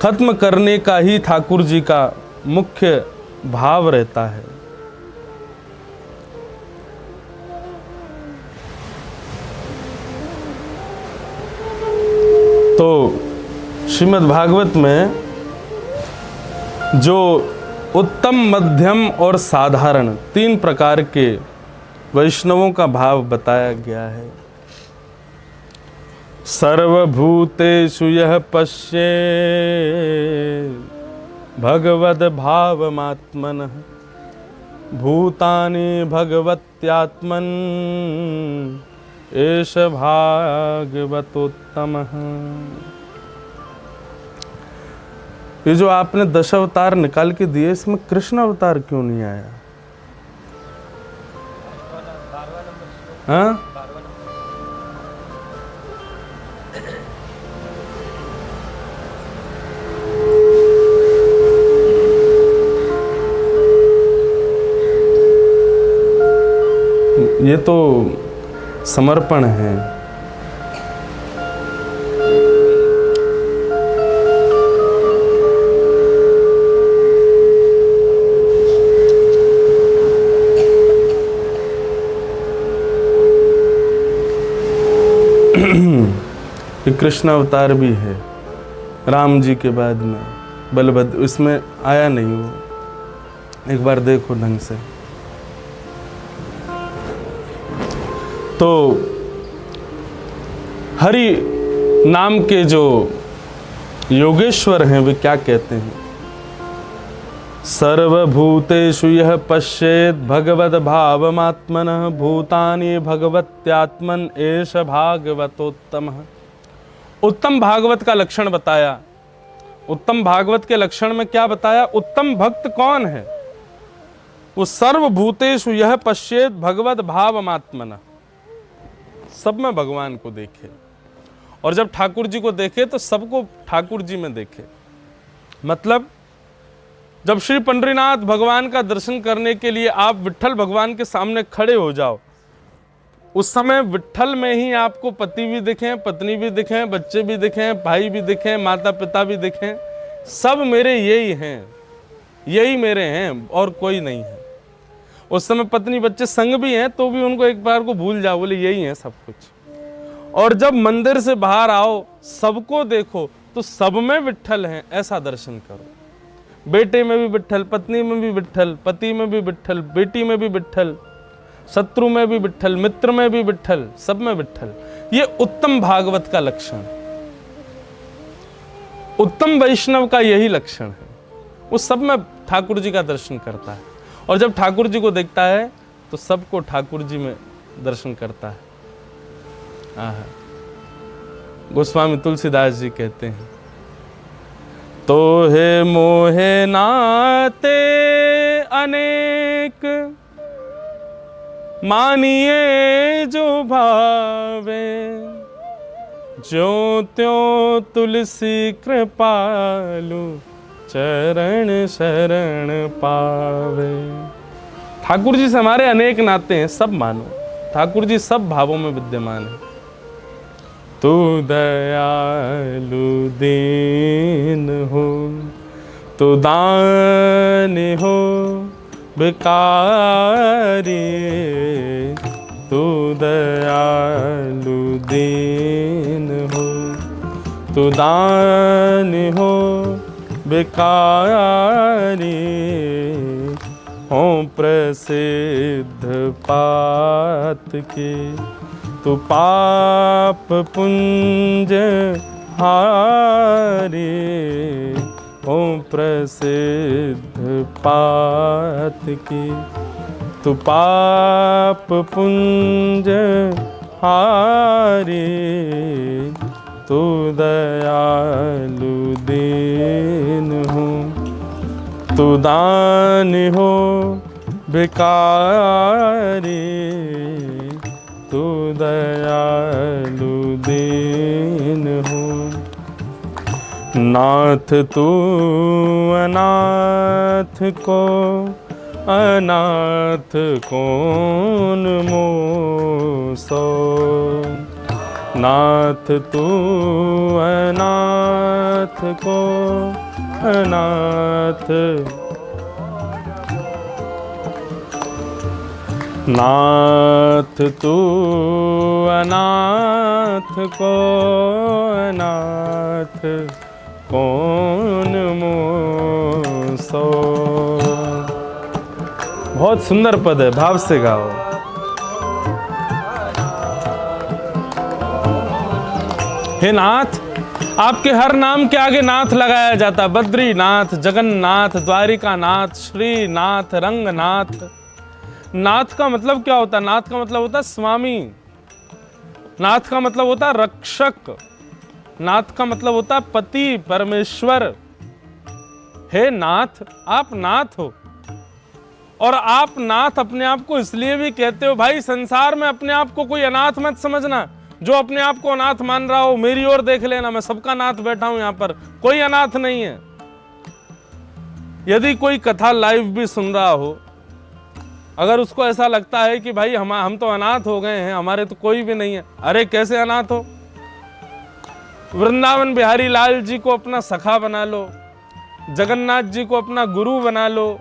खत्म करने का ही ठाकुर जी का मुख्य भाव रहता है। तो श्रीमद् भागवत में जो उत्तम, मध्यम और साधारण 3 प्रकार के वैष्णवों का भाव बताया गया है। सर्वभूतेषु यः पश्येत् भगवद् भावमात्मनः भूतानि भगवत्यात्मन् एष भागवतोत्तमः। ये जो आपने 10 अवतार निकाल के दिए, इसमें कृष्ण अवतार क्यों नहीं आया? हाँ? ये तो समर्पण है। ये कृष्ण अवतार भी है, राम जी के बाद में बलभद्र, इसमें आया नहीं वो। एक बार देखो ढंग से। तो हरि नाम के जो योगेश्वर हैं वे क्या कहते हैं? सर्वभूतेषु यः पश्येत् भगवद् भावमात्मनः भूतानि भगवत्यात्मन् एष भागवतोत्तमः। उत्तम भागवत का लक्षण बताया। उत्तम भागवत के लक्षण में क्या बताया? उत्तम भक्त कौन है? वो सर्वभूतेषु यः पश्येत् भगवद् भावमात्मनः, सब में भगवान को देखे। और जब ठाकुर जी को देखे तो सबको ठाकुर जी में देखे। मतलब जब श्री पंडरीनाथ भगवान का दर्शन करने के लिए आप विट्ठल भगवान के सामने खड़े हो जाओ, उस समय विट्ठल में ही आपको पति भी दिखें, पत्नी भी दिखें, बच्चे भी दिखें, भाई भी दिखें, माता पिता भी दिखें, सब मेरे यही हैं, यही मेरे हैं और कोई नहीं है। उस समय पत्नी बच्चे संग भी हैं तो भी उनको एक बार को भूल जाओ, बोले यही है सब कुछ। और जब मंदिर से बाहर आओ, सबको देखो तो सब में विट्ठल हैं, ऐसा दर्शन करो। बेटे में भी विट्ठल, पत्नी में भी विट्ठल, पति में भी विट्ठल, बेटी में भी विट्ठल, शत्रु में भी विट्ठल, मित्र में भी विट्ठल, सब में विट्ठल। ये उत्तम भागवत का लक्षण, उत्तम वैष्णव का यही लक्षण है। वो सब में ठाकुर जी का दर्शन करता है और जब ठाकुर जी को देखता है तो सबको ठाकुर जी में दर्शन करता है। गोस्वामी तुलसीदास जी कहते हैं, तो हे मोहे नाते अनेक मानिए जो भावे, जो त्यों तुलसी कृपालु चरण शरण पावे। ठाकुर जी से हमारे अनेक नाते हैं, सब मानो। ठाकुर जी सब भावों में विद्यमान है। तू दयालु दीन हो, तू दान हो भिकारी, तू दयालु दीन हो, तू दान हो भिकारी, हो प्रसिद्ध पात के, तू पाप पुंज हारी, हो प्रसिद्ध पात की, तू पाप पुंज हारी, तू दयालु दीन हो, तू दान हो भिकारी, तू दयालु दीन हो। नाथ तू अनाथ को अनाथ कौन मोसो, नाथ तू अनाथ को अनाथ, नाथ तू अनाथ को अनाथ कौन मोसो। बहुत सुंदर पद है, भाव से गाओ। हे नाथ, आपके हर नाम के आगे नाथ लगाया जाता। बद्रीनाथ, जगन्नाथ, द्वारिका नाथ, श्रीनाथ, रंगनाथ। नाथ का मतलब क्या होता है? नाथ का मतलब होता है स्वामी। नाथ का मतलब होता है रक्षक। नाथ का मतलब होता है पति, परमेश्वर। हे नाथ, आप नाथ हो। और आप नाथ अपने आप को इसलिए भी कहते हो, भाई संसार में अपने आप को कोई अनाथ मत समझना। जो अपने आप को अनाथ मान रहा हो, मेरी ओर देख लेना, मैं सबका नाथ बैठा हूं। यहां पर कोई अनाथ नहीं है। यदि कोई कथा लाइव भी सुन रहा हो, अगर उसको ऐसा लगता है कि भाई हम तो अनाथ हो गए हैं, हमारे तो कोई भी नहीं है, अरे कैसे अनाथ हो? वृंदावन बिहारी लाल जी को अपना सखा बना लो, जगन्नाथ जी को अपना गुरु बना लो,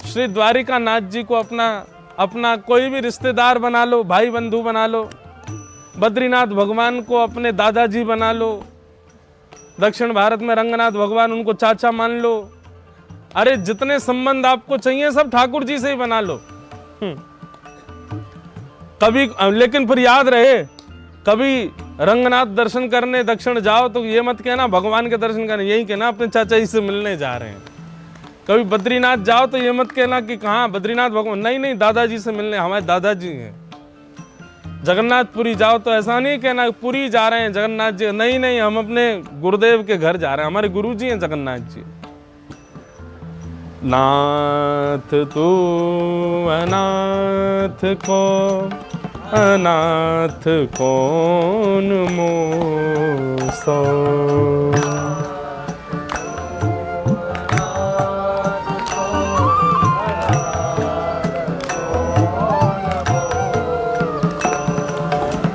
श्री द्वारिका नाथ जी को अपना कोई भी रिश्तेदार बना लो, भाई बंधु बना लो, बद्रीनाथ भगवान को अपने दादाजी बना लो, दक्षिण भारत में रंगनाथ भगवान, उनको चाचा मान लो। अरे जितने संबंध आपको चाहिए सब ठाकुर जी से ही बना लो। कभी, लेकिन फिर याद रहे, कभी रंगनाथ दर्शन करने दक्षिण जाओ तो ये मत कहना भगवान के दर्शन करने, यही कहना अपने चाचा जी से मिलने जा रहे हैं। कभी बद्रीनाथ जाओ तो ये मत कहना कि कहाँ बद्रीनाथ भगवान, नहीं दादाजी से मिलने, हमारे दादाजी हैं। जगन्नाथपुरी जाओ तो ऐसा नहीं कहना पुरी जा रहे हैं जगन्नाथ जी, नहीं हम अपने गुरुदेव के घर जा रहे हैं, हमारे गुरु जी हैं जगन्नाथ जी। नाथ तू अनाथ को अनाथ कौन मोसो,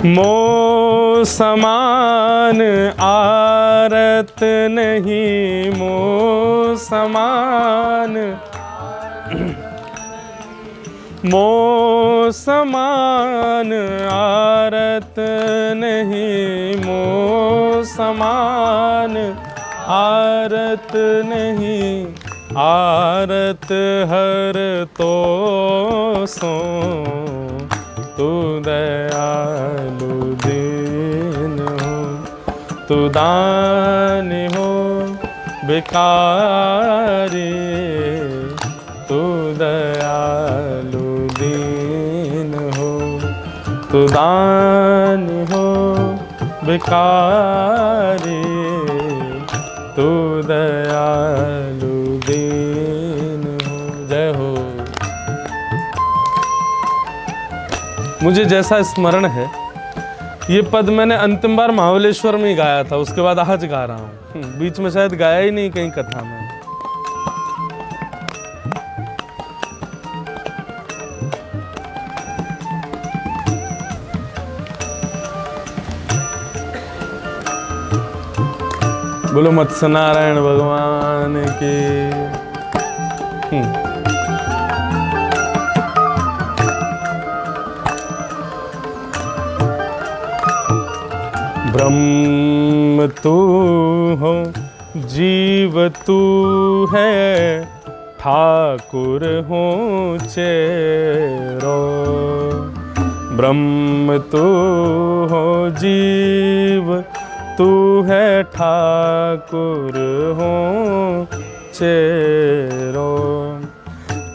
मो समान आरत नहीं, मो समान, मो समान आरत नहीं, मो समान आरत नहीं, आरत हर तो सो, तू दयालु दीन हो, तू दान हो भिखारी, तू दयालु दीन हो, तू दान हो भिखारी, तू दयालु दीन हो। जय हो। मुझे जैसा स्मरण है, ये पद मैंने अंतिम बार महाबलेश्वर में ही गाया था, उसके बाद आज गा रहा हूँ। बीच में शायद गाया ही नहीं कहीं कथा में। बोलो मत्स्य नारायण भगवान के। ब्रह्म तू हो, जीव तू है, ठाकुर हो चेरो। ब्रह्म तू हो, जीव तू है, ठाकुर हो चेरो।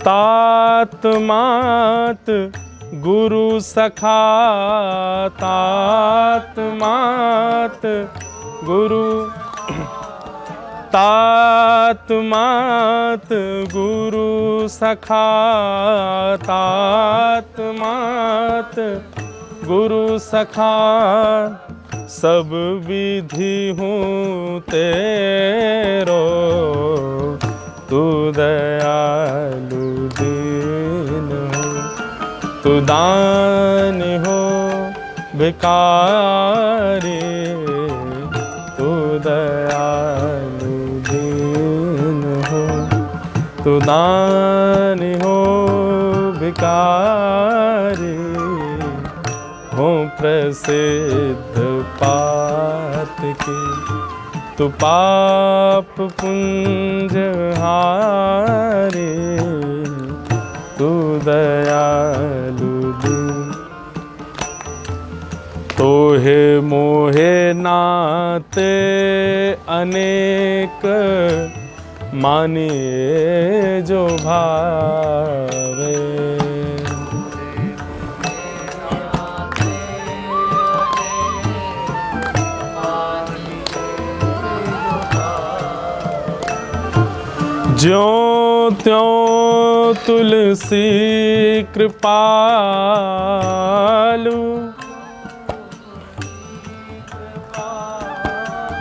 तात मात गुरु सखा, तात मात गुरु, तात मात गुरु सखा, तात मात गुरु सखा, सब विधि हूँ तेरो, तू दयालु दीन हो, तू दान हो भिखारी, तू दयालु दीन हो, तू दान हो भिखारी, हो प्रसिद्ध पात के, तू पाप पुंज हारे, तू दयालु दीन। तोहे मोहे नाते अनेक, मानिए जो भावे, ज्यों त्यों तुलसी कृपालु,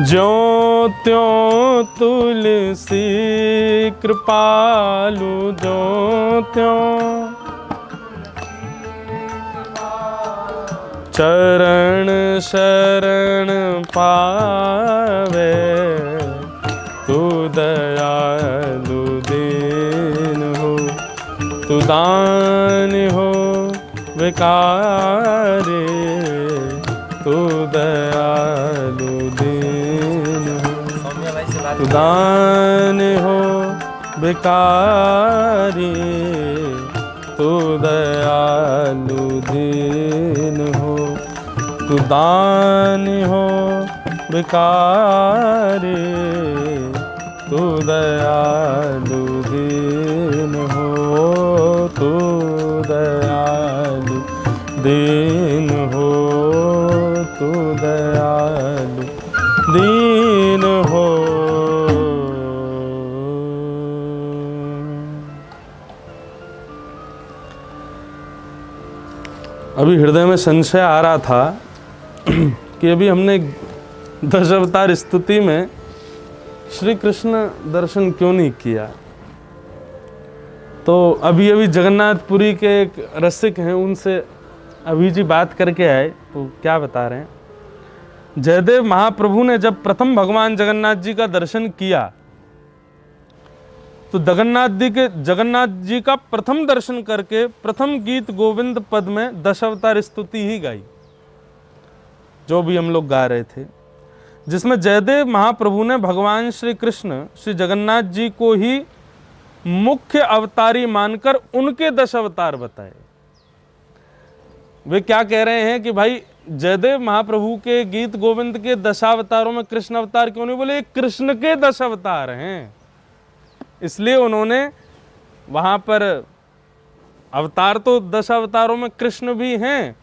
ज्यों त्यों तुलसी कृपालु, ज्यों त्यों चरण शरण पावे, तू दयालु दीन हो, तू दान हो भिखारी, तू दयालु दीन हो, तू दान हो भिखारी, तू दयालु दीन हो, तू दान हो भिखारी, तू दयालु दीन हो, तू दयालु दीन हो, तू दयालु दीन हो। अभी हृदय में संशय आ रहा था कि अभी हमने दशावतार स्तुति में श्री कृष्ण दर्शन क्यों नहीं किया। तो अभी जगन्नाथपुरी के एक रसिक हैं, उनसे अभी जी बात करके आए, तो क्या बता रहे हैं। जयदेव महाप्रभु ने जब प्रथम भगवान जगन्नाथ जी का दर्शन किया तो जगन्नाथ जी का प्रथम दर्शन करके प्रथम गीत गोविंद पद में दशावतार स्तुति ही गाई, जो भी हम लोग गा रहे थे, जिसमें जयदेव महाप्रभु ने भगवान श्री कृष्ण श्री जगन्नाथ जी को ही मुख्य अवतारी मानकर उनके 10 अवतार बताए। वे क्या कह रहे हैं कि भाई जयदेव महाप्रभु के गीत गोविंद के 10 अवतारों में कृष्ण अवतार क्यों नहीं बोले, कृष्ण के 10 अवतार हैं, इसलिए उन्होंने वहां पर अवतार तो 10 अवतारों में कृष्ण भी हैं,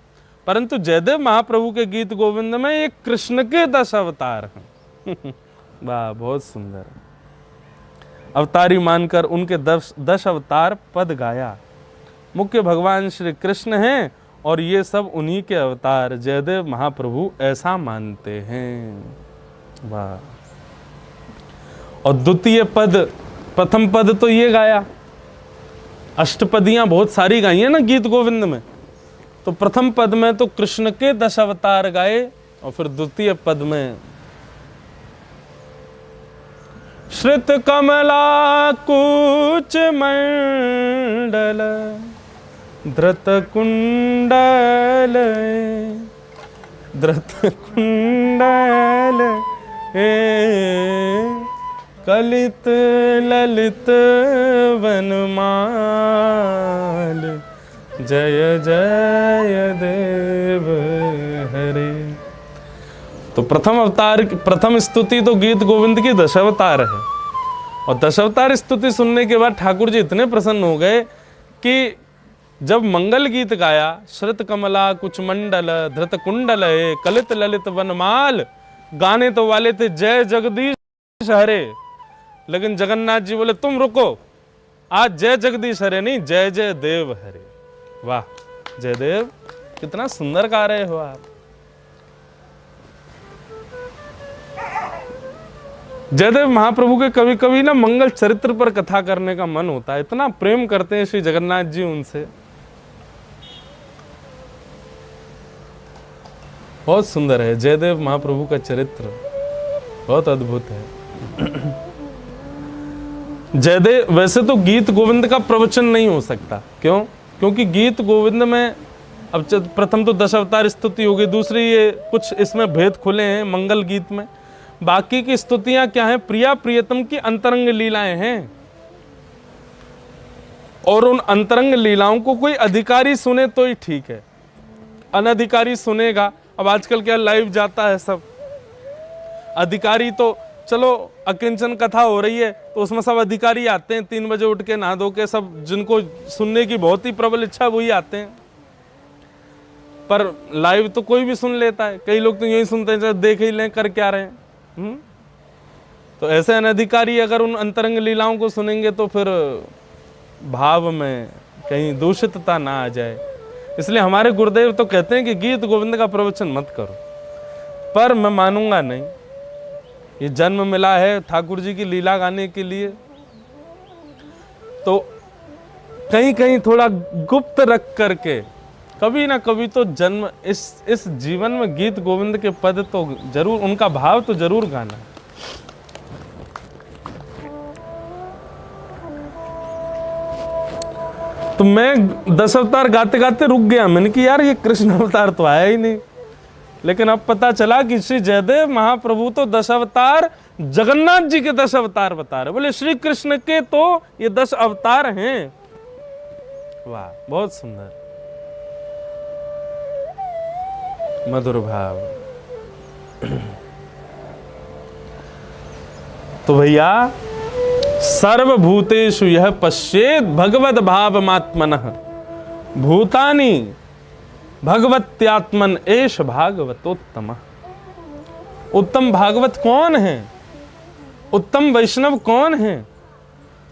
परंतु जयदेव महाप्रभु के गीत गोविंद में ये कृष्ण के 10 अवतार हैं। वाह, बहुत सुंदर। अवतारी मानकर उनके 10 अवतार पद गाया। मुख्य भगवान श्री कृष्ण हैं और ये सब उन्हीं के अवतार जयदेव महाप्रभु ऐसा मानते हैं। वाह। और द्वितीय पद, प्रथम पद तो ये गाया, अष्टपदियां बहुत सारी गाई है ना गीत गोविंद में, तो प्रथम पद में तो कृष्ण के 10 अवतार गाए और फिर द्वितीय पद में श्रित कमला कुच मंडल धृत कुंडल कलित ललित वनमाल जय जय देव हरे। तो प्रथम स्तुति तो गीत गोविंद की 10 अवतार है, और 10 अवतार स्तुति सुनने के बाद ठाकुर जी इतने प्रसन्न हो गए कि जब मंगल गीत गाया, श्रित कमला कुछ मंडल धृत कुंडल कलित ललित वनमाल, गाने तो वाले थे जय जगदीश हरे, लेकिन जगन्नाथ जी बोले तुम रुको, आज जय जगदीश हरे नहीं, जय जय देव हरे। वाह जयदेव, कितना सुंदर गा रहे हो आप। जयदेव महाप्रभु के कभी कभी ना मंगल चरित्र पर कथा करने का मन होता है, इतना प्रेम करते हैं श्री जगन्नाथ जी उनसे। बहुत सुंदर है जयदेव महाप्रभु का चरित्र, बहुत अद्भुत है। जयदेव, वैसे तो गीत गोविंद का प्रवचन नहीं हो सकता, क्यों? क्योंकि गीत गोविंद में अब प्रथम तो दशावतार स्तुति होगी, दूसरी ये कुछ इसमें भेद खुले हैं मंगल गीत में। बाकी की स्तुतियां क्या हैं? प्रिया प्रियतम की अंतरंग लीलाएं हैं, और उन अंतरंग लीलाओं को कोई अधिकारी सुने तो ही ठीक है, अनधिकारी सुनेगा। अब आजकल क्या लाइव जाता है सब, अधिकारी तो चलो अकिंचन कथा हो रही है तो उसमें सब अधिकारी आते हैं, 3 बजे उठ के नहा धो के, सब जिनको सुनने की बहुत ही प्रबल इच्छा वही आते हैं। पर लाइव तो कोई भी सुन लेता है, कई लोग तो यही सुनते हैं देख ही लें कर क्या रहे हैं। तो ऐसे अनधिकारी अगर उन अंतरंग लीलाओं को सुनेंगे तो फिर भाव में कहीं दूषितता ना आ जाए, इसलिए हमारे गुरुदेव तो कहते हैं कि गीत गोविंद का प्रवचन मत करो। पर मैं मानूंगा नहीं, ये जन्म मिला है ठाकुर जी की लीला गाने के लिए, तो कहीं कहीं थोड़ा गुप्त रख करके कभी ना कभी तो जन्म इस जीवन में गीत गोविंद के पद तो जरूर, उनका भाव तो जरूर गाना। तो मैं 10 अवतार गाते गाते रुक गया, मैंने कि यार ये कृष्ण अवतार तो आया ही नहीं। लेकिन अब पता चला कि श्री जयदेव महाप्रभु तो 10 अवतार जगन्नाथ जी के 10 अवतार बता रहे, बोले श्री कृष्ण के तो ये 10 अवतार हैं। वाह, बहुत सुंदर, मधुर भाव। तो भैया सर्वभूतेषु यह पश्येत भगवद भावमात्मनः भूतानि भगवत्यात्मन एष भागवतोत्तम। उत्तम भागवत कौन है? उत्तम वैष्णव कौन है?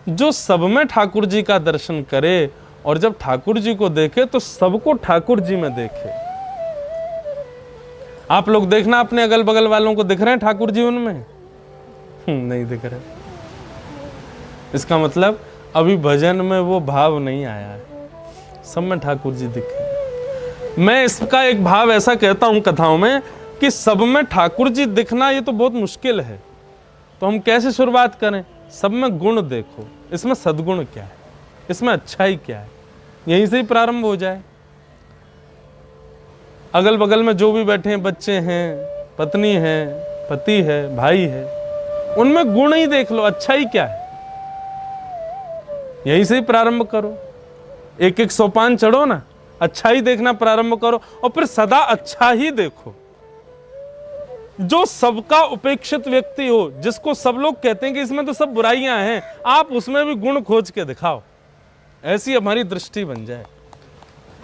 जो सब में ठाकुर जी का दर्शन करे और जब ठाकुर जी को देखे तो सबको ठाकुर जी में देखे। आप लोग देखना अपने अगल बगल वालों को दिख रहे हैं ठाकुर जी उनमें? नहीं दिख रहे। इसका मतलब अभी भजन में वो भाव नहीं आया है, सब में ठाकुर जी दिखे। मैं इसका एक भाव ऐसा कहता हूं कथाओं में कि सब में ठाकुर जी दिखना ये तो बहुत मुश्किल है, तो हम कैसे शुरुआत करें? सब में गुण देखो, इसमें सद्गुण क्या है, इसमें अच्छाई क्या है, यहीं से ही प्रारंभ हो जाए। अगल बगल में जो भी बैठे हैं, बच्चे हैं, पत्नी है, पति है, भाई है, उनमें गुण ही देख लो, अच्छाई क्या है, यहीं से ही प्रारंभ करो। एक एक सोपान चढ़ो ना, अच्छा ही देखना प्रारंभ करो और फिर सदा अच्छा ही देखो। जो सबका उपेक्षित व्यक्ति हो, जिसको सब लोग कहते हैं कि इसमें तो सब बुराइयां हैं, आप उसमें भी गुण खोज के दिखाओ, ऐसी हमारी दृष्टि बन जाए।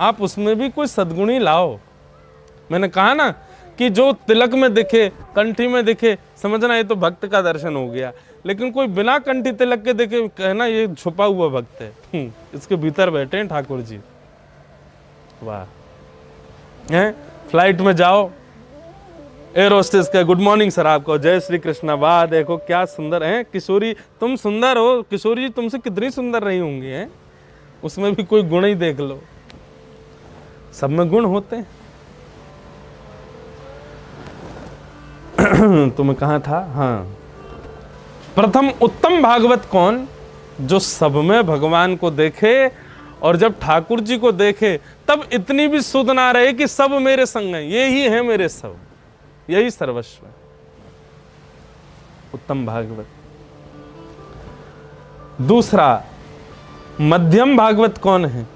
आप उसमें भी कोई सद्गुणी लाओ। मैंने कहा ना कि जो तिलक में दिखे, कंठी में दिखे, समझना ये तो भक्त का दर्शन हो गया। लेकिन कोई बिना कंठी तिलक के देखे, कहना ये छुपा हुआ भक्त है, इसके भीतर बैठे हैं ठाकुर जी। वाह, हैं? फ्लाइट में जाओ, एयर होस्टेस का गुड मॉर्निंग सर आपको, जय श्री कृष्ण। वाह, देखो क्या सुंदर है किशोरी, तुम सुंदर हो। किशोरी जी तुमसे कितनी सुंदर रही होंगी, हैं? उसमें भी कोई गुण ही देख लो, सब में गुण होते हैं। तो मैं कहाँ था? हाँ, प्रथम उत्तम भागवत कौन? जो सब में भगवान को देखे और जब ठाकुर जी को देखे तब इतनी भी सुध ना रहे कि सब मेरे संग हैं, ये ही है मेरे सब, यही सर्वस्व है। उत्तम भागवत। दूसरा मध्यम भागवत कौन है?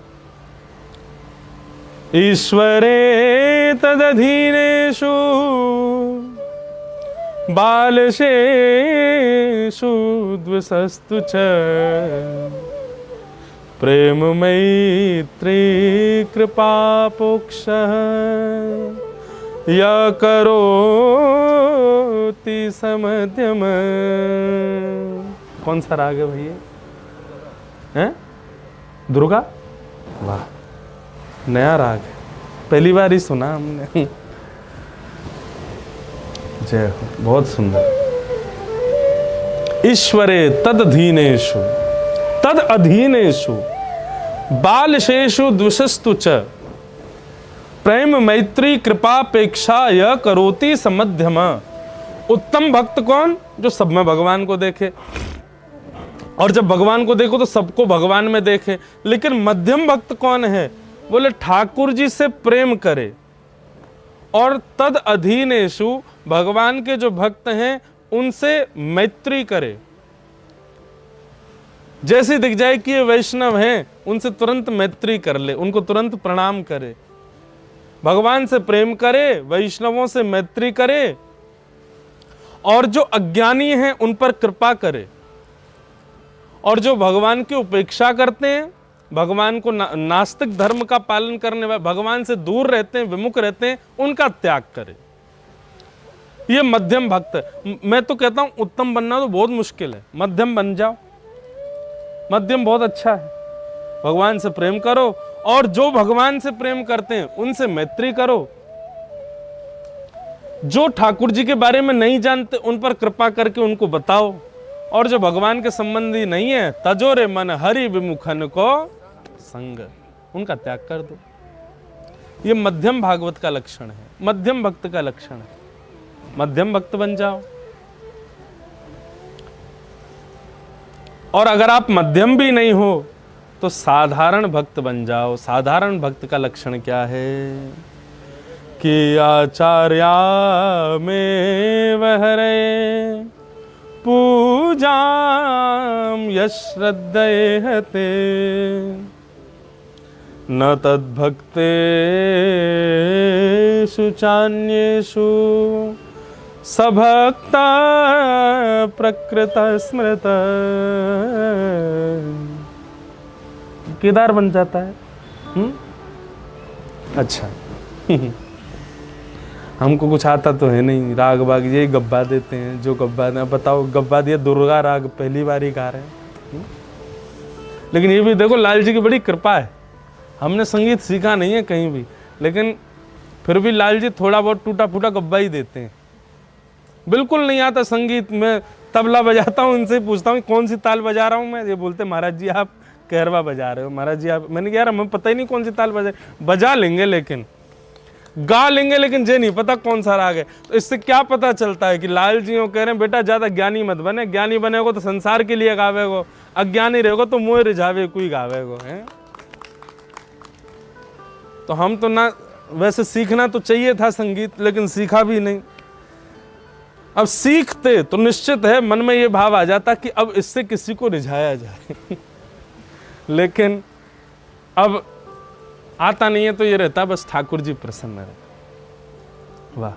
ईश्वरे तदधीनेषु बालशेषु द्विषस्तु च प्रेम मैत्री कृपापोक्षः या करोति समध्यम। कौन सा राग है भैया? हैं? दुर्गा? वाह, नया राग है, पहली बार ही सुना हमने। जय हो, बहुत सुंदर। ईश्वरे तदधीनेषु तद अधीनेषु बालशेषु द्विषस्तु च प्रेम मैत्री कृपापेक्षा यह करोति समध्यम। उत्तम भक्त कौन? जो सब में भगवान को देखे, और जब भगवान को देखो तो सबको भगवान में देखे। लेकिन मध्यम भक्त कौन है? बोले ठाकुर जी से प्रेम करे और तद अधीनेषु भगवान के जो भक्त हैं उनसे मैत्री करे। जैसे दिख जाए कि ये वैष्णव हैं, उनसे तुरंत मैत्री कर ले, उनको तुरंत प्रणाम करे। भगवान से प्रेम करे, वैष्णवों से मैत्री करे, और जो अज्ञानी हैं उन पर कृपा करे, और जो भगवान की उपेक्षा करते हैं, भगवान को नास्तिक धर्म का पालन करने वाले, भगवान से दूर रहते हैं, विमुख रहते हैं, उनका त्याग करे। ये मध्यम भक्त है। मैं तो कहता हूं उत्तम बनना तो बहुत मुश्किल है, मध्यम बन जाओ। मध्यम बहुत अच्छा है। भगवान से प्रेम करो, और जो भगवान से प्रेम करते हैं उनसे मैत्री करो। जो ठाकुर जी के बारे में नहीं जानते उन पर कृपा करके उनको बताओ, और जो भगवान के संबंधी नहीं है, तजोरे मन हरि विमुखन को संग, उनका त्याग कर दो। ये मध्यम भागवत का लक्षण है, मध्यम भक्त का लक्षण है। मध्यम भक्त बन जाओ। और अगर आप मध्यम भी नहीं हो तो साधारण भक्त बन जाओ। साधारण भक्त का लक्षण क्या है? कि आचार्या में वहरे पूजाम यश्रद्धेहते न तद्भक्तेषु चान्येषु सभक्ता प्रकृत स्मृत। केदार बन जाता है। अच्छा हमको कुछ आता तो है नहीं, राग बाग ये गब्बा देते हैं, जो गब्बा दे। बताओ गब्बा दिया, दुर्गा राग पहली बार ही गा रहे हैं। लेकिन ये भी देखो लाल जी की बड़ी कृपा है, हमने संगीत सीखा नहीं है कहीं भी, लेकिन फिर भी लाल जी थोड़ा बहुत टूटा फूटा गब्बा ही देते हैं। बिल्कुल नहीं आता संगीत में, तबला बजाता हूँ, इनसे पूछता हूँ कौन सी ताल बजा रहा हूँ मैं, ये बोलते महाराज जी आप कहरवा बजा रहे हो, महाराज जी आप। मैंने कहा यार हमें पता ही नहीं कौन सी ताल बजा लेंगे, लेकिन गा लेंगे, लेकिन ये नहीं पता कौन सा राग है। तो इससे क्या पता चलता है कि लाल जी कह रहे हैं बेटा ज्यादा ज्ञानी मत बने, ज्ञानी बनेगो तो संसार के लिए गावेगो, अज्ञानी रहेगो तो मोह रिझावे कोई गावेगो है। तो हम तो ना, वैसे सीखना तो चाहिए था संगीत, लेकिन सीखा भी नहीं। अब सीखते तो निश्चित है मन में ये भाव आ जाता कि अब इससे किसी को रिझाया जाए लेकिन अब आता नहीं है, तो ये रहता बस ठाकुर जी प्रसन्न रहे। वाह।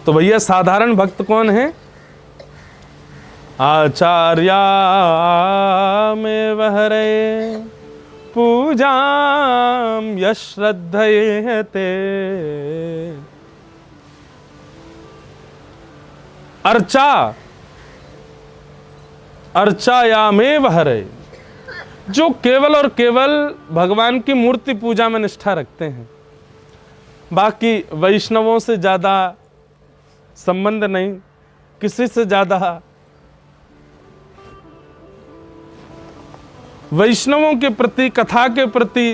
तो भैया साधारण भक्त कौन है? आचार्या में वहरे पूजाम यश्रद्धेहते अर्चा में वहरे, जो केवल और केवल भगवान की मूर्ति पूजा में निष्ठा रखते हैं, बाकी वैष्णवों से ज्यादा संबंध नहीं, किसी से ज्यादा, वैष्णवों के प्रति, कथा के प्रति,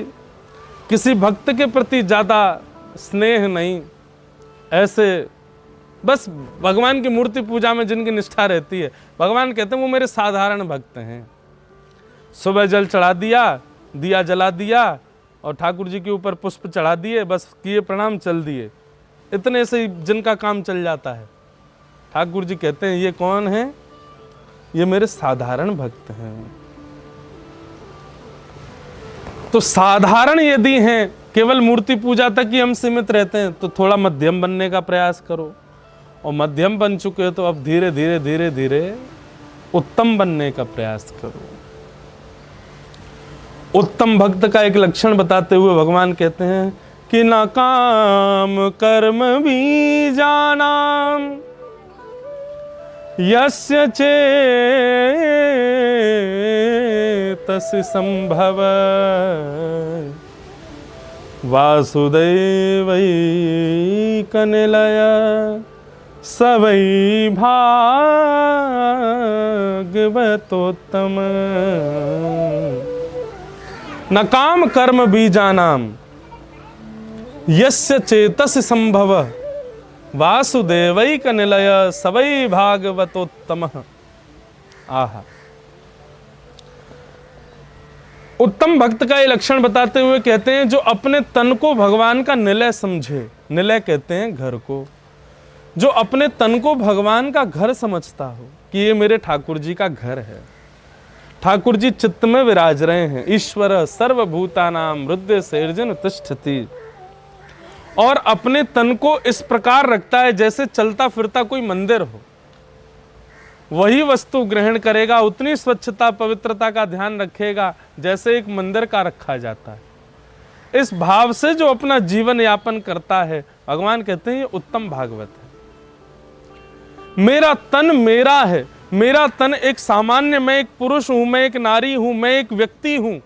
किसी भक्त के प्रति ज्यादा स्नेह नहीं, ऐसे बस भगवान की मूर्ति पूजा में जिनकी निष्ठा रहती है, भगवान कहते हैं वो मेरे साधारण भक्त हैं। सुबह जल चढ़ा दिया, दिया जला दिया, और ठाकुर जी के ऊपर पुष्प चढ़ा दिए, बस किए प्रणाम चल दिए, इतने से जिनका काम चल जाता है। ठाकुर जी कहते हैं ये कौन है? ये मेरे साधारण भक्त हैं। तो साधारण यदि हैं, केवल मूर्ति पूजा तक ही हम सीमित रहते हैं, तो थोड़ा मध्यम बनने का प्रयास करो, और मध्यम बन चुके हो तो अब धीरे धीरे धीरे धीरे उत्तम बनने का प्रयास करो। उत्तम भक्त का एक लक्षण बताते हुए भगवान कहते हैं कि न काम कर्म भी जानाम यस्य चेतसि संभव वासुदेवैकनिलय सवै भागवतोत्तम। न काम कर्म बीजानाम यस्य चेतस संभव वासुदेवैक निलय सवै भागवतोत्तम। आहा, उत्तम भक्त का ये लक्षण बताते हुए कहते हैं जो अपने तन को भगवान का निलय समझे, निलय कहते हैं घर को, जो अपने तन को भगवान का घर समझता हो कि ये मेरे ठाकुर जी का घर है, ठाकुर जी चित्त में विराज रहे हैं, ईश्वर सर्वभूतानां हृदय सेर्जन तिष्ठति, और अपने तन को इस प्रकार रखता है जैसे चलता फिरता कोई मंदिर हो, वही वस्तु ग्रहण करेगा, उतनी स्वच्छता पवित्रता का ध्यान रखेगा जैसे एक मंदिर का रखा जाता है। इस भाव से जो अपना जीवन यापन करता है, भगवान कहते हैं ये उत्तम भागवत है। मेरा तन मेरा है, मेरा तन एक सामान्य, मैं एक पुरुष हूं, मैं एक नारी हूं, मैं एक व्यक्ति हूं,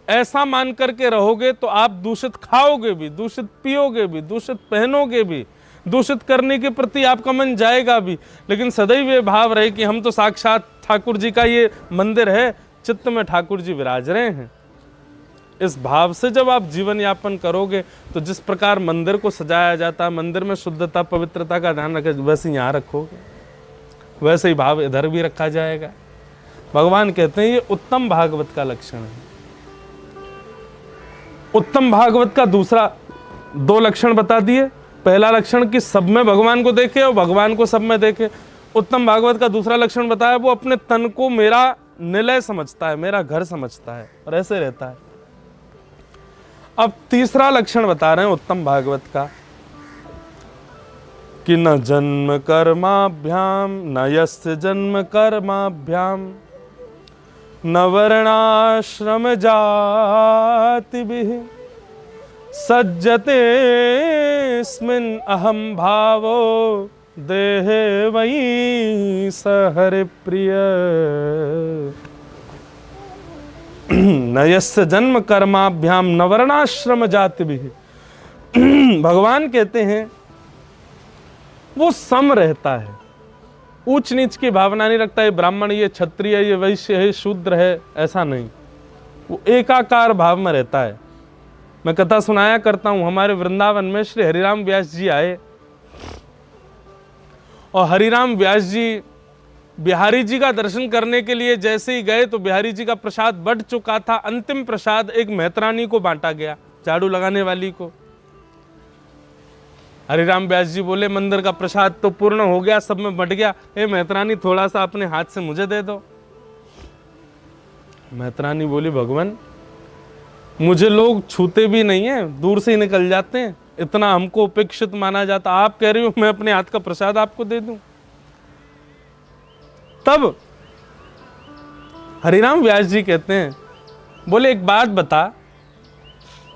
ऐसा मान करके रहोगे तो आप दूषित खाओगे भी, दूषित पियोगे भी, दूषित पहनोगे भी, दूषित करने के प्रति आपका मन जाएगा भी, लेकिन सदैव ये भाव रहे कि हम तो साक्षात ठाकुर जी का ये मंदिर है, चित्त में ठाकुर जी विराज रहे हैं। इस भाव से जब आप जीवन यापन करोगे तो जिस प्रकार मंदिर को सजाया जाता है, मंदिर में शुद्धता पवित्रता का ध्यान रखे, वैसे यहाँ रखोगे, वैसे ही भाव इधर भी रखा जाएगा। भगवान कहते हैं ये उत्तम भागवत का लक्षण है। उत्तम भागवत का दूसरा दो लक्षण बता दिए। पहला लक्षण कि सब में भगवान को देखे और भगवान को सब में देखे। उत्तम भागवत का दूसरा लक्षण बताया, वो अपने तन को मेरा निलय समझता है, मेरा घर समझता है और ऐसे रहता है। अब तीसरा लक्षण बता रहे हैं उत्तम भागवत का कि न जन्म कर्माभ्याम न यस्य जन्म कर्माभ्याम न वर्णाश्रम जातिभिः सज्जते स्मिन् अहम भावो देहे वै स हरिप्रिय। न यस्य जन्म कर्माभ्याम न वर्णाश्रम जातिभिः। भगवान कहते हैं वो सम रहता है, ऊंच नीच की भावना नहीं रखता है, ब्राह्मण ये क्षत्रिय ये वैश्य है शूद्र है, ऐसा नहीं, वो एकाकार भाव में रहता है। मैं कथा सुनाया करता हूं, हमारे वृंदावन में श्री हरिराम व्यास जी आए और हरिराम व्यास जी बिहारी जी का दर्शन करने के लिए जैसे ही गए तो बिहारी जी का प्रसाद बढ़ चुका था। अंतिम प्रसाद एक मेहतरानी को बांटा गया, झाड़ू लगाने वाली को। हरिराम व्यास जी बोले मंदिर का प्रसाद तो पूर्ण हो गया, सब में बंट गया, ए मेहतरानी थोड़ा सा अपने हाथ से मुझे दे दो। मेहतरानी बोली भगवान मुझे लोग छूते भी नहीं है, दूर से ही निकल जाते हैं, इतना हमको उपेक्षित माना जाता, आप कह रही हो मैं अपने हाथ का प्रसाद आपको दे दूं। तब हरिराम व्यास जी कहते हैं, बोले एक बात बता,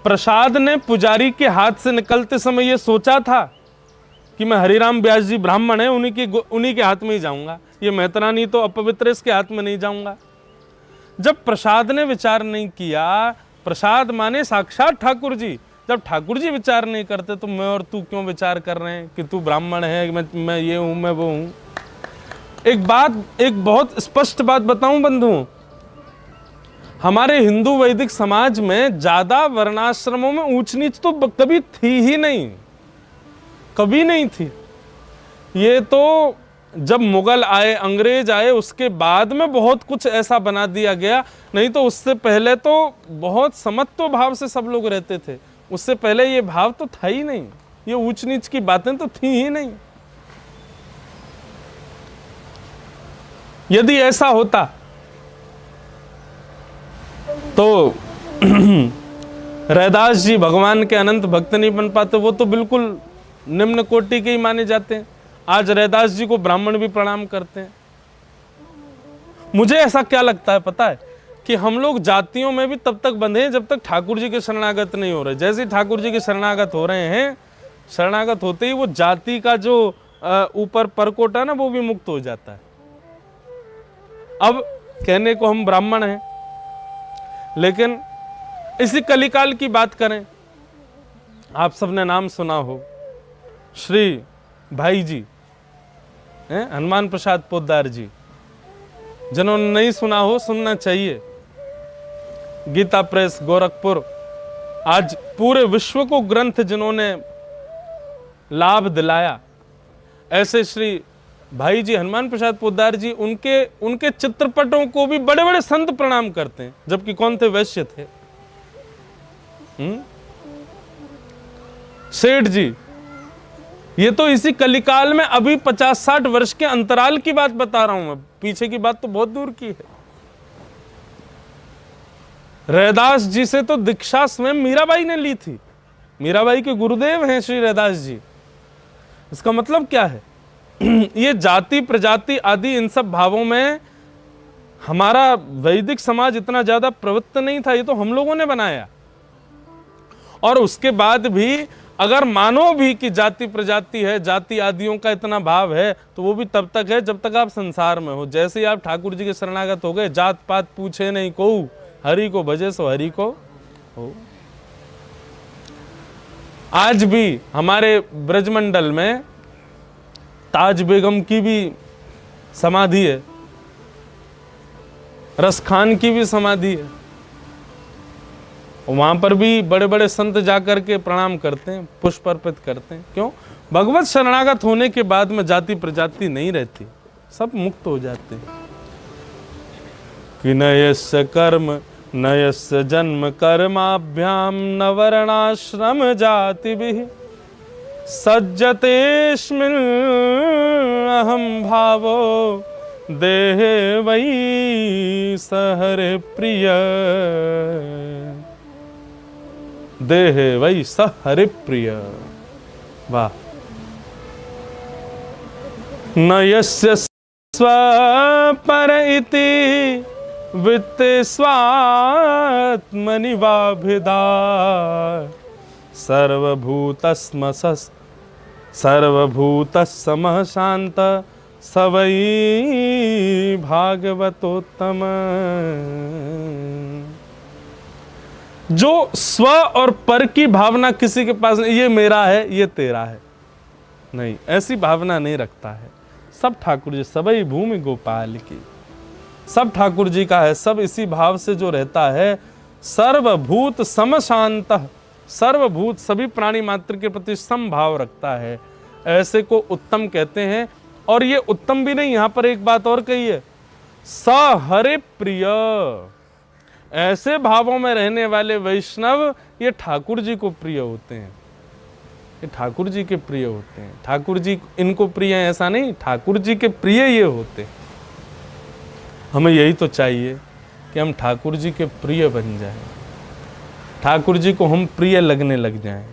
प्रसाद ने पुजारी के हाथ से निकलते समय ये सोचा था कि मैं हरिराम व्यास जी ब्राह्मण है उन्हीं के हाथ में ही जाऊंगा, ये मेहतरानी तो अपवित्र इसके हाथ में नहीं जाऊंगा। जब प्रसाद ने विचार नहीं किया, प्रसाद माने साक्षात ठाकुर जी, जब ठाकुर जी विचार नहीं करते तो मैं और तू क्यों विचार कर रहे हैं कि तू ब्राह्मण है, मैं ये हूं मैं वो हूं। एक बहुत स्पष्ट बात बताऊं बंधुओं, हमारे हिंदू वैदिक समाज में ज्यादा वर्णाश्रमों में ऊंच नीच तो कभी थी ही नहीं, कभी नहीं थी। ये तो जब मुगल आए, अंग्रेज आए, उसके बाद में बहुत कुछ ऐसा बना दिया गया, नहीं तो उससे पहले तो बहुत समत्व भाव से सब लोग रहते थे। उससे पहले ये भाव तो था ही नहीं, ये ऊंच नीच की बातें तो थी ही नहीं। यदि ऐसा होता तो रैदास जी भगवान के अनंत भक्त नहीं बन पाते, वो तो बिल्कुल निम्न कोटि के ही माने जाते हैं। आज रैदास जी को ब्राह्मण भी प्रणाम करते हैं। मुझे ऐसा क्या लगता है पता है कि हम लोग जातियों में भी तब तक बंधे हैं जब तक ठाकुर जी के शरणागत नहीं हो रहे। जैसे ठाकुर जी के शरणागत हो रहे हैं, शरणागत होते ही वो जाति का जो ऊपर परकोटा है ना, वो भी मुक्त हो जाता है। अब कहने को हम ब्राह्मण हैं, लेकिन इसी कलिकाल की बात करें, आप सबने नाम सुना हो श्री भाई जी, हैं, हनुमान प्रसाद पोद्दार जी, जिन्होंने नहीं सुना हो सुनना चाहिए। गीता प्रेस गोरखपुर, आज पूरे विश्व को ग्रंथ जिन्होंने लाभ दिलाया, ऐसे श्री भाई जी हनुमान प्रसाद पोद्दार जी, उनके चित्रपटों को भी बड़े बड़े संत प्रणाम करते हैं, जबकि कौन थे? वैश्य थे। सेठ जी, ये तो इसी कलिकाल में अभी 50-60 वर्ष के अंतराल की बात बता रहा हूं मैं, पीछे की बात तो बहुत दूर की है। रैदास जी से तो दीक्षा स्वयं मीराबाई ने ली थी। मीराबाई के गुरुदेव हैं श्री रैदास जी। इसका मतलब क्या है? ये जाति प्रजाति आदि इन सब भावों में हमारा वैदिक समाज इतना ज्यादा प्रवृत्त नहीं था, ये तो हम लोगों ने बनाया। और उसके बाद भी अगर मानो भी कि जाति प्रजाति है, जाति आदियों का इतना भाव है, तो वो भी तब तक है जब तक आप संसार में हो। जैसे ही आप ठाकुर जी के शरणागत हो गए, जात पात पूछे नहीं को, हरि को भजे सो हरि को हो। आज भी हमारे ब्रजमंडल में ताज बेगम की भी समाधि है, रसखान की भी समाधि है, वहां पर भी बड़े बड़े संत जाकर के प्रणाम करते हैं, पुष्प अर्पित करते हैं। क्यों? भगवत शरणागत होने के बाद में जाति प्रजाति नहीं रहती, सब मुक्त हो जाते हैं। कि नयस्य कर्म नयस्य जन्म कर्माभ्याम न वर्णाश्रम जाति भी सज्जतेस्मिन् अहम भावो देहे वै सहरे प्रिय, देहे वै सहरे प्रिय। वाह। न यस्य स्वपर इति वित्ते स्वात्मनि वाभिदा सर्वभूतस्समः शांत स वै भागवतोत्तम। जो स्व और पर की भावना किसी के पास नहीं, ये मेरा है ये तेरा है, नहीं, ऐसी भावना नहीं रखता है। सब ठाकुर जी, सबई भूमि गोपाल की, सब ठाकुर जी का है। सब इसी भाव से जो रहता है, सर्वभूत समशांतः, सर्वभूत सभी प्राणी मात्र के प्रति समभाव रखता है, ऐसे को उत्तम कहते हैं। और ये उत्तम भी नहीं, यहां पर एक बात और कही है, स हरे प्रिय। ऐसे भावों में रहने वाले वैष्णव ये ठाकुर जी को प्रिय होते हैं, ये ठाकुर जी के प्रिय होते हैं। ठाकुर जी इनको प्रिय है ऐसा नहीं, ठाकुर जी के प्रिय ये होते हैं। हमें यही तो चाहिए कि हम ठाकुर जी के प्रिय बन जाएं, ठाकुर जी को हम प्रिय लगने लग जाएं।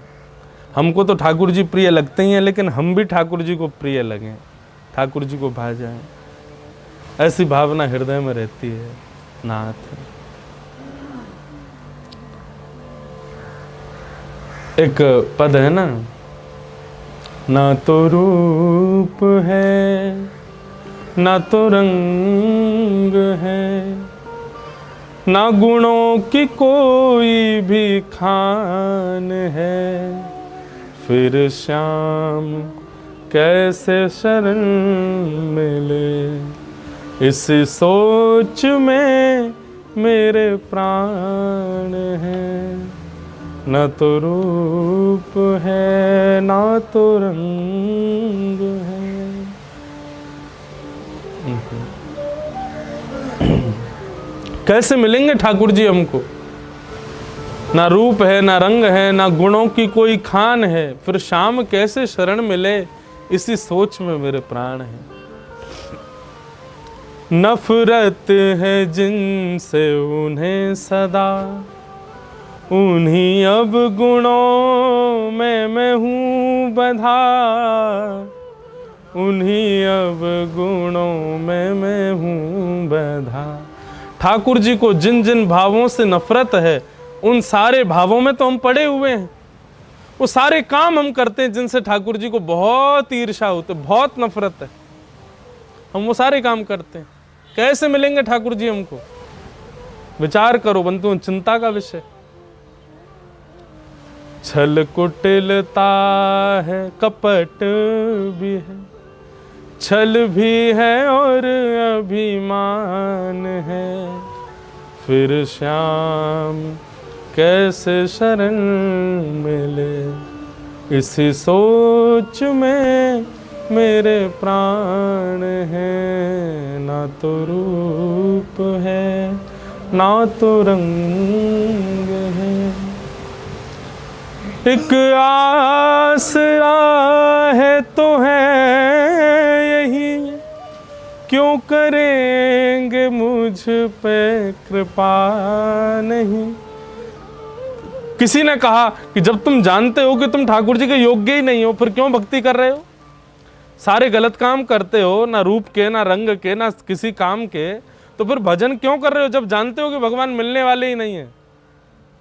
हमको तो ठाकुर जी प्रिय लगते ही हैं, लेकिन हम भी ठाकुर जी को प्रिय लगें, ठाकुर जी को भा जाएं, ऐसी भावना हृदय में रहती है। नाथ एक पद है ना तो रूप है ना तो रंग है, ना गुणों की कोई भी खान है, फिर श्याम कैसे शरण मिले, इस सोच में मेरे प्राण हैं। न तो रूप है ना तो रंग है। कैसे मिलेंगे ठाकुर जी हमको? ना रूप है ना रंग है ना गुणों की कोई खान है, फिर शाम कैसे शरण मिले, इसी सोच में मेरे प्राण हैं। नफरत है जिनसे उन्हें सदा, उन्हीं अब गुणों में मैं हूँ बंधा, उन्हीं अब गुणों में मैं हूँ बंधा। ठाकुर जी को जिन जिन भावों से नफरत है, उन सारे भावों में तो हम पड़े हुए हैं। वो सारे काम हम करते हैं जिनसे ठाकुर जी को बहुत ईर्ष्या होती है, बहुत नफरत है, हम वो सारे काम करते हैं। कैसे मिलेंगे ठाकुर जी हमको? विचार करो बंधुओं, चिंता का विषय। छल कुटिलता है, कपट भी है, छल भी है और अभिमान है, फिर श्याम कैसे शरण मिले, इसी सोच में मेरे प्राण हैं। ना तो रूप है ना तो रंग है, एक आसरा है तो है यही, क्यों करेंगे मुझ पे कृपा नहीं। किसी ने कहा कि जब तुम जानते हो कि तुम ठाकुर जी के योग्य ही नहीं हो, फिर क्यों भक्ति कर रहे हो? सारे गलत काम करते हो, ना रूप के ना रंग के ना किसी काम के, तो फिर भजन क्यों कर रहे हो जब जानते हो कि भगवान मिलने वाले ही नहीं है?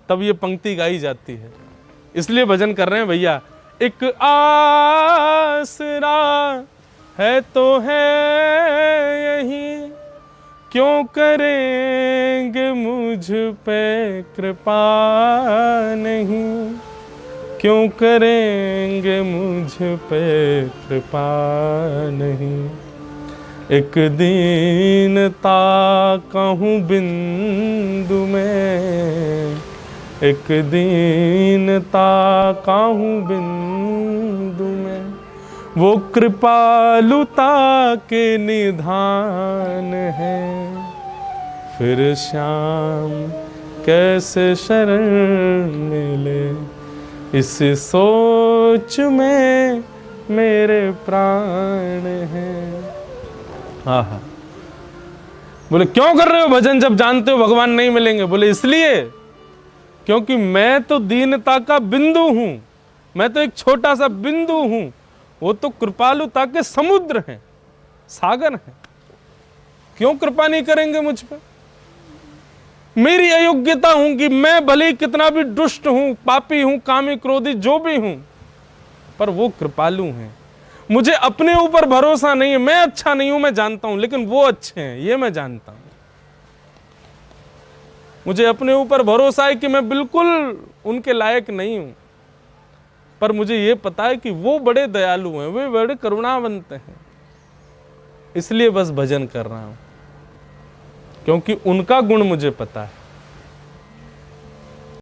तब ये पंक्ति गाई जाती है, इसलिए भजन कर रहे हैं भैया। एक आसरा है तो है यही, क्यों करेंगे मुझ पे कृपा नहीं, क्यों करेंगे मुझ पे कृपा नहीं। एक दीनता कहूँ बिंदु में, एक दीनता कहूँ बिंदु में, वो कृपालुता के निधान है, फिर श्याम कैसे शरण मिले, इस सोच में मेरे प्राण हैं। हाँ, बोले क्यों कर रहे हो भजन जब जानते हो भगवान नहीं मिलेंगे? बोले इसलिए क्योंकि मैं तो दीनता का बिंदु हूं, मैं तो एक छोटा सा बिंदु हूं, वो तो कृपालुता के समुद्र हैं, सागर हैं। क्यों कृपा नहीं करेंगे मुझ पे? मेरी अयोग्यता हूं कि मैं भले कितना भी दुष्ट हूं, पापी हूं, कामी क्रोधी जो भी हूं, पर वो कृपालु हैं। मुझे अपने ऊपर भरोसा नहीं है, मैं अच्छा नहीं हूं मैं जानता हूं, लेकिन वो अच्छे हैं ये मैं जानता हूं। मुझे अपने ऊपर भरोसा है कि मैं बिल्कुल उनके लायक नहीं हूं, पर मुझे ये पता है कि वो बड़े दयालु हैं, वे बड़े करुणावंत हैं, इसलिए बस भजन कर रहा हूं, क्योंकि उनका गुण मुझे पता है।